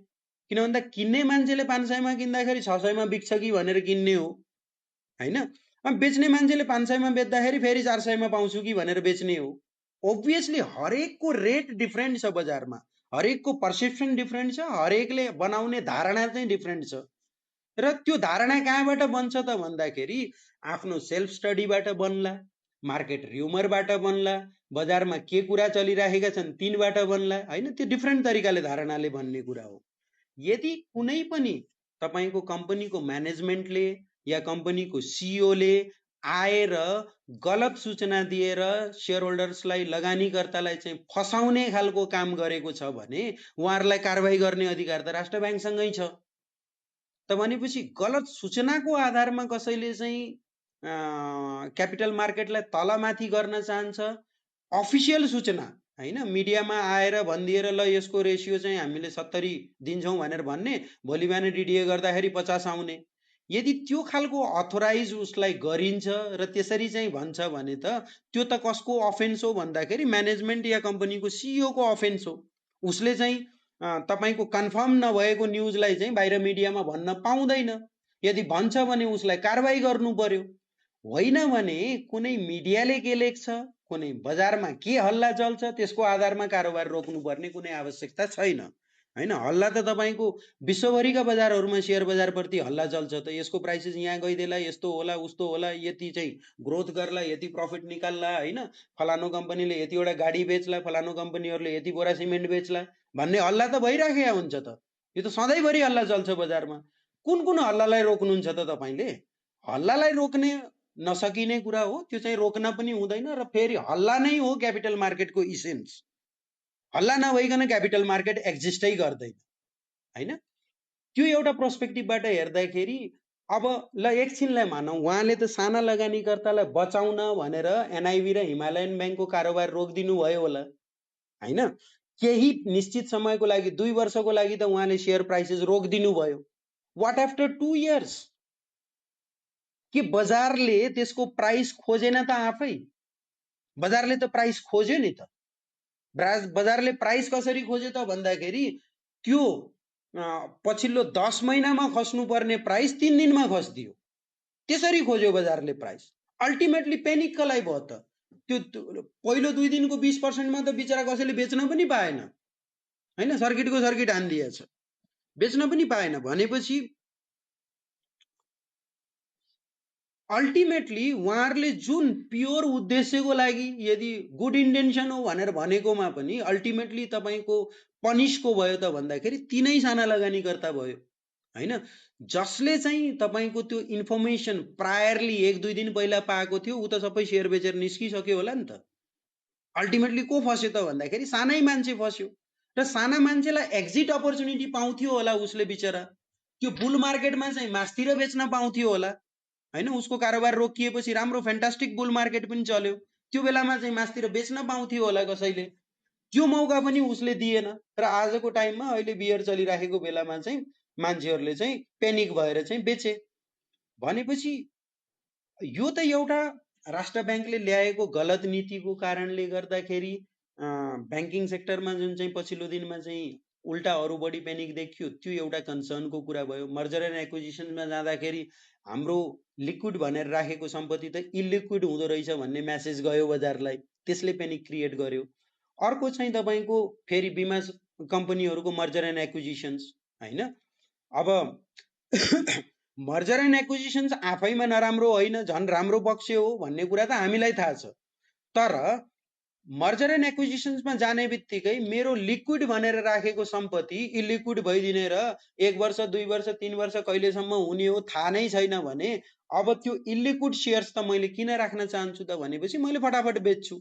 किन भन्दा किन्ने मान्छेले 500 मा किन्दाखेरि 600 मा बिक्छ कि भनेर किन्ने हो, हैन? अब बेच्ने मान्छेले 500 मा बेच्दाखेरि फेरि 400 मा पाउँछु कि भनेर बेच्ने हो। ओब्भियसली हरेकको रेट डिफ्रेन्ट छ बजारमा, हरेकको पर्सेप्सन डिफ्रेन्ट छ, हरेकले बनाउने धारणा चाहिँ डिफ्रेन्ट छ र त्यो धारणा कहाँबाट बन्छ त भन्दाखेरि आफ्नो सेल्फ स्टडीबाट बन्ला, मार्केट र्युमरबाट बन्ला, बजारमा के कुरा चलिरहेका छन् तिनबाट बन्ला, हैन? त्यो डिफ्रेन्ट तरिकाले धारणाले बन्ने कुरा हो। यदि कुनै पनि तपाईको कम्पनीको म्यानेजमेन्टले या कम्पनीको सिइओले आएर गलत सूचना दिएर शेयर होल्डर्सलाई, लगानीकर्तालाई चाहिँ फसाउने खालको काम गरेको छ भने उहाँहरूलाई कारबाही गर्ने अधिकार त राष्ट्र ब्याङ्कसँगै छ। त भनेपछि गलत सूचनाको आधारमा कसैले चाहिँ क्यापिटल मार्केटलाई तलमाथि गर्न चाहन्छ, अफिसियल सूचना, हैन, मिडियामा आएर भनिदिएर ल यसको रेसियो चाहिँ हामीले 70 दिन्छौं भनेर भन्ने, भोलि बिहान डिडिए गर्दाखेरि 50 आउने, यदि त्यो खालको अथोराइज उसलाई गरिन्छ र त्यसरी चाहिँ भन्छ भने त त्यो त कसको अफेन्स हो भन्दाखेरि म्यानेजमेन्ट या कम्पनीको सिइओ को अफेन्स हो। उसले चाहिँ तपाईको कन्फर्म नभएको न्युजलाई चाहिँ बाहिर मिडियामा भन्न पाउँदैन। यदि भन्छ भने उसलाई कारबाही गर्नु पर्यो, होइन भने कुनै मिडियाले के लेख्छ, कुनै बजारमा के हल्ला चल्छ त्यसको आधारमा कारोबार रोक्नुपर्ने कुनै आवश्यकता छैन। हैन, हल्ला त तपाईको विश्वभरिका बजारहरूमा शेयर बजारप्रति हल्ला चल्छ त यसको प्राइसेस यहाँ गइदेला, यस्तो होला उस्तो होला, यति चाहिँ ग्रोथ गर्ला, यति प्रफिट निकाल्ला, हैन, फलानो कम्पनीले यतिवटा गाडी बेच्ला, फलानो कम्पनीहरूले यति बोरा सिमेन्ट बेच्ला भन्ने हल्ला त भइराखेको हुन्छ त। यो त सधैँभरि हल्ला चल्छ बजारमा। कुन कुन हल्लालाई रोक्नुहुन्छ त तपाईले? हल्लालाई रोक्ने नसकिने कुरा हो, त्यो चाहिँ रोक्न पनि हुँदैन। र फेरि हल्ला नै हो क्यापिटल मार्केटको इसेन्स। हल्ला नभइकन क्यापिटल मार्केट एक्जिस्टै गर्दैन, हैन। त्यो एउटा पर्सपेक्टिभबाट हेर्दाखेरि अब ल एकछिनलाई मानौँ उहाँले त साना लगानीकर्तालाई बचाउन भनेर एनआइबी र हिमालयन ब्याङ्कको कारोबार रोकिदिनु भयो होला, हैन। केही निश्चित समयको लागि 2 वर्षको लागि त उहाँले शेयर प्राइसेस रोकिदिनु भयो। What after 2 years? के बजारले त्यसको प्राइस खोजेन त आफै? बजारले त प्राइस खोज्यो नि त। बजारले प्राइस कसरी खोज्यो त भन्दाखेरि त्यो पछिल्लो 10 महिनामा खस्नुपर्ने प्राइस 3 दिनमा खस्दियो, त्यसरी खोज्यो बजारले प्राइस। अल्टिमेटली पेनिक कसलाई भयो त? त्यो पहिलो 2 दिनको 20% मा त बिचरा कसैले बेच्न पनि पाएन, हैन। सर्किटको सर्किट हान्दिएछ, बेच्न पनि पाएन भनेपछि अल्टिमेटली उहाँहरूले जुन प्योर उद्देश्यको लागि यदि गुड इन्टेन्सन हो भनेर भनेकोमा पनि अल्टिमेटली तपाईको पनिशको भयो त भन्दाखेरि तिनै साना लगानीकर्ता भयो, हैन। जसले चाहिँ तपाईको त्यो इन्फर्मेसन प्रायरली 1-2 दिन पहिला पाएको थियो उ त सबै शेयर बेचेर निस्किसक्यो होला नि त। अल्टिमेटली को फस्यो त भन्दाखेरि सानै मान्छे फस्यो। र साना मान्छेलाई एक्जिट अपर्च्युनिटी पाउँथ्यो होला उसले बिचरा, त्यो बुल मार्केटमा चाहिँ मास्तिर बेच्न पाउँथ्यो होला, हैन। उसको कारोबार रोकिएपछि राम्रो फ्यान्टास्टिक बुल मार्केट पनि चल्यो, त्यो बेलामा चाहिँ मास्तिर बेच्न पाउँथ्यो होला कसैले, त्यो मौका पनि उसले दिएन। र आजको टाइममा अहिले बियर चलिराखेको बेलामा चाहिँ मान्छेहरूले चाहिँ पेनिक भएर चाहिँ बेचे भनेपछि यो त एउटा राष्ट्र ब्याङ्कले ल्याएको गलत नीतिको कारणले गर्दाखेरि ब्याङ्किङ सेक्टरमा जुन चाहिँ पछिल्लो दिनमा चाहिँ उल्टा अरू बढी पेनिक देखियो, त्यो एउटा कन्सर्नको कुरा भयो। मर्जर एन्ड एक्विजिसनमा जाँदाखेरि हाम्रो लिक्विड भनेर राखेको सम्पत्ति त इलिक्विड हुँदो रहेछ भन्ने मेसेज गयो बजारलाई, त्यसले पेनिक क्रिएट गर्यो। अर्को चाहिँ तपाईको फेरि बिमा कम्पनीहरूको मर्जर एन्ड एक्विजिसन्स, हैन। अब मर्जर एन्ड एक्विजिसन्स आफैमा नराम्रो होइन, झन् राम्रो पक्ष हो भन्ने कुरा त हामीलाई थाहा छ। तर मर्जर एन्ड एक्विजिसन्समा जाने बित्तिकै मेरो लिक्विड भनेर राखेको सम्पत्ति इलिक्विड भइदिने र 1 वर्ष 2 वर्ष 3 वर्ष कहिलेसम्म हुने हो थाहा नै छैन भने अब त्यो इलिक्विड शेयर्स त मैले किन राख्न चाहन्छु त भनेपछि मैले फटाफट बेच्छु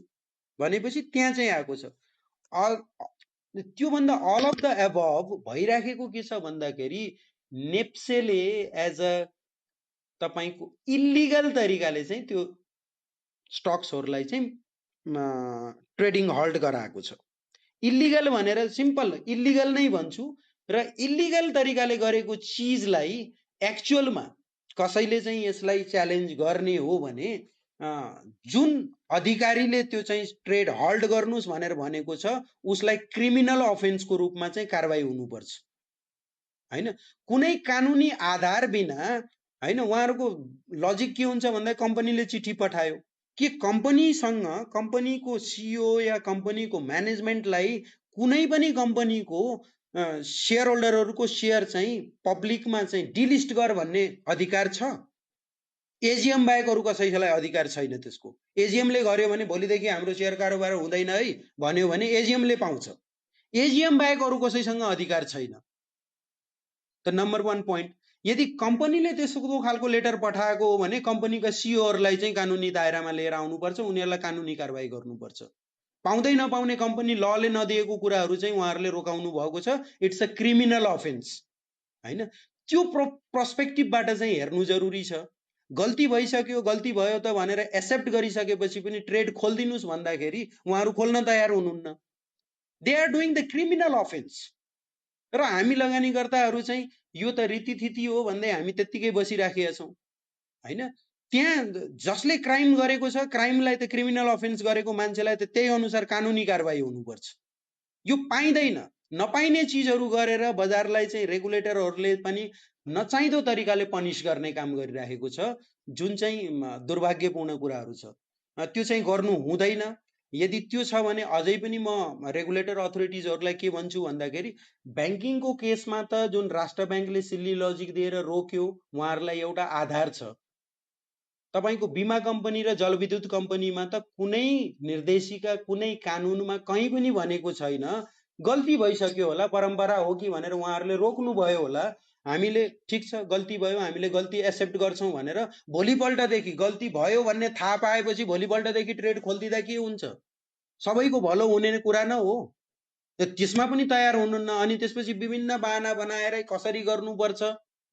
भनेपछि त्यहाँ चाहिँ आएको छ। त्योभन्दा अल अफ द एबभ भइराखेको के छ भन्दाखेरि नेप्सेले एज अ तपाईको इलिगल तरिकाले चाहिँ त्यो स्टक्सहरूलाई चाहिँ ट्रेडिङ हल्ट गराएको छ। इलिगल भनेर सिम्पल इलिगल नै भन्छु। र इलिगल तरिकाले गरेको चिजलाई एक्चुअलमा कसैले चाहिँ यसलाई च्यालेन्ज गर्ने हो भने जुन अधिकारीले त्यो चाहिँ ट्रेड हल्ट गर्नुस् भनेर भनेको छ उसलाई क्रिमिनल अफेन्सको रूपमा चाहिँ कारबाही हुनुपर्छ, हैन। कुनै कानुनी आधार बिना, हैन। उहाँहरूको लजिक के हुन्छ भन्दा कम्पनीले चिठी पठायो कि कम्पनीसँग कम्पनीको सिइओ या कम्पनीको म्यानेजमेन्टलाई कुनै पनि कम्पनीको शेयर होल्डरहरूको शेयर चाहिँ पब्लिकमा चाहिँ डिलिस्ट गर भन्ने अधिकार छ। एजिएम बाहेक अरू कसैलाई अधिकार छैन त्यसको। एजिएमले गर्यो भने भोलिदेखि हाम्रो शेयर कारोबार हुँदैन है भन्यो भने एजिएमले पाउँछ, एजिएम बाहेक अरू कसैसँग अधिकार छैन। त नम्बर 1 पोइन्ट, यदि कम्पनीले त्यसको खालको लेटर पठाएको हो भने कम्पनीका सिइओहरूलाई चाहिँ कानुनी दायरामा लिएर आउनुपर्छ, उनीहरूलाई कानुनी कारबाही गर्नुपर्छ। पाउँदै नपाउने कम्पनी लले नदिएको कुराहरू चाहिँ उहाँहरूले रोकाउनु भएको छ। इट्स अ क्रिमिनल अफेन्स, हैन। त्यो पर्सपेक्टिभबाट चाहिँ हेर्नु जरुरी छ। गल्ती भइसक्यो, गल्ती भयो त भनेर एक्सेप्ट गरिसकेपछि पनि ट्रेड खोल्दिनुस् भन्दाखेरि उहाँहरू खोल्न तयार हुनुहुन्न। They are doing the criminal offence. र हामी लगानीकर्ताहरू चाहिँ यो त रीतिथिति हो भन्दै हामी त्यत्तिकै बसिराखेका छौँ, हैन। त्यहाँ जसले क्राइम गरेको छ, क्राइमलाई त क्रिमिनल अफेन्स गरेको मान्छेलाई त त्यही अनुसार कानुनी कारबाही हुनुपर्छ। यो पाइँदैन। नपाइने चिजहरू गरेर बजारलाई चाहिँ रेगुलेटरहरूले पनि नचाहिँदो तरिकाले पनिस गर्ने काम गरिरहेको छ, जुन चाहिँ दुर्भाग्यपूर्ण कुराहरू छ। त्यो चाहिँ गर्नु हुँदैन। यदि त्यो छ भने अझै पनि म रेगुलेटर अथोरिटिजहरूलाई के भन्छु भन्दाखेरि ब्याङ्किङको केसमा त जुन राष्ट्र ब्याङ्कले सिल्ली लजिक दिएर रोक्यो, उहाँहरूलाई एउटा आधार छ। तपाईको बिमा कम्पनी र जलविद्युत कम्पनीमा त कुनै निर्देशिका कुनै कानुनमा कहीँ पनि भनेको छैन गल्ती भइसक्यो होला, परम्परा हो कि भनेर उहाँहरूले रोक्नु भयो होला। हामीले ठिक छ गल्ती भयो, हामीले गल्ती एक्सेप्ट गर्छौँ भनेर भोलिपल्टदेखि गल्ती भयो भन्ने थाहा पाएपछि भोलिपल्टदेखि ट्रेड खोलिदिँदा के हुन्छ? सबैको भलो हुने कुरा न हो। त्यसमा पनि तयार हुनुहुन्न। अनि त्यसपछि विभिन्न बाहना बनाएर कसरी गर्नुपर्छ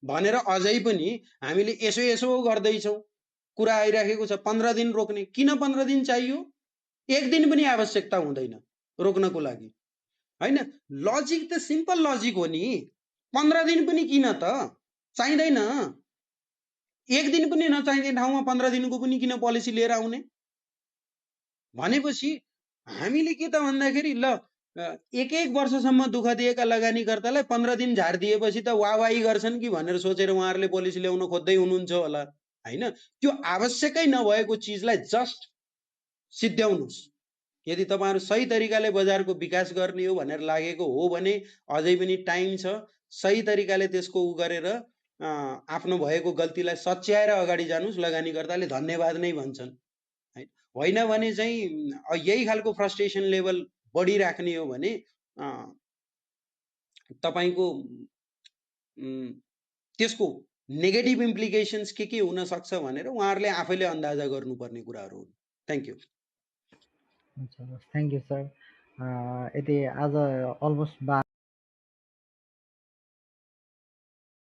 भनेर अझै पनि हामीले यसो गर्दैछौँ। कुरा आइराखेको छ 15 दिन रोक्ने। किन 15 दिन चाहियो? 1 दिन पनि आवश्यकता हुँदैन रोक्नको लागि, हैन? लजिक त सिम्पल लजिक हो नि। 15 दिन पनि किन त चाहिँदैन? 1 दिन पनि नचाहिने ठाउँमा 15 दिनको पनि किन पोलिसी लिएर आउने? भनेपछि हामीले के त भन्दाखेरि ल एक वर्षसम्म दुःख दिएका लगानीकर्तालाई 15 दिन झारिदिएपछि त वाहवाही गर्छन् कि भनेर सोचेर उहाँहरूले पोलिसी ल्याउन खोज्दै हुनुहुन्छ होला, हैन? त्यो आवश्यकै नभएको चिजलाई जस्ट सिद्ध्याउनुस्। यदि तपाईहरु सही तरिकाले बजारको विकास गर्ने हो भनेर लागेको हो भने अझै पनि टाइम छ। सही तरिकाले त्यसको उ गरेर आफ्नो भएको गल्तीलाई सच्याएर अगाडि जानुस्। लगानीकर्ताले धन्यवाद नै भन्छन्, होइन भने चाहिँ यही खालको फ्रस्ट्रेसन लेभल बढिराख्ने हो भने तपाईको त्यसको नेगेटिभ इम्प्लिकेसन्स के हुन सक्छ भनेर उहाँहरूले आफैले अन्दाजा गर्नुपर्ने कुराहरू हुन्। Thank you. हुन्छ, थ्यांक यू सर। यति आज अलमोस्ट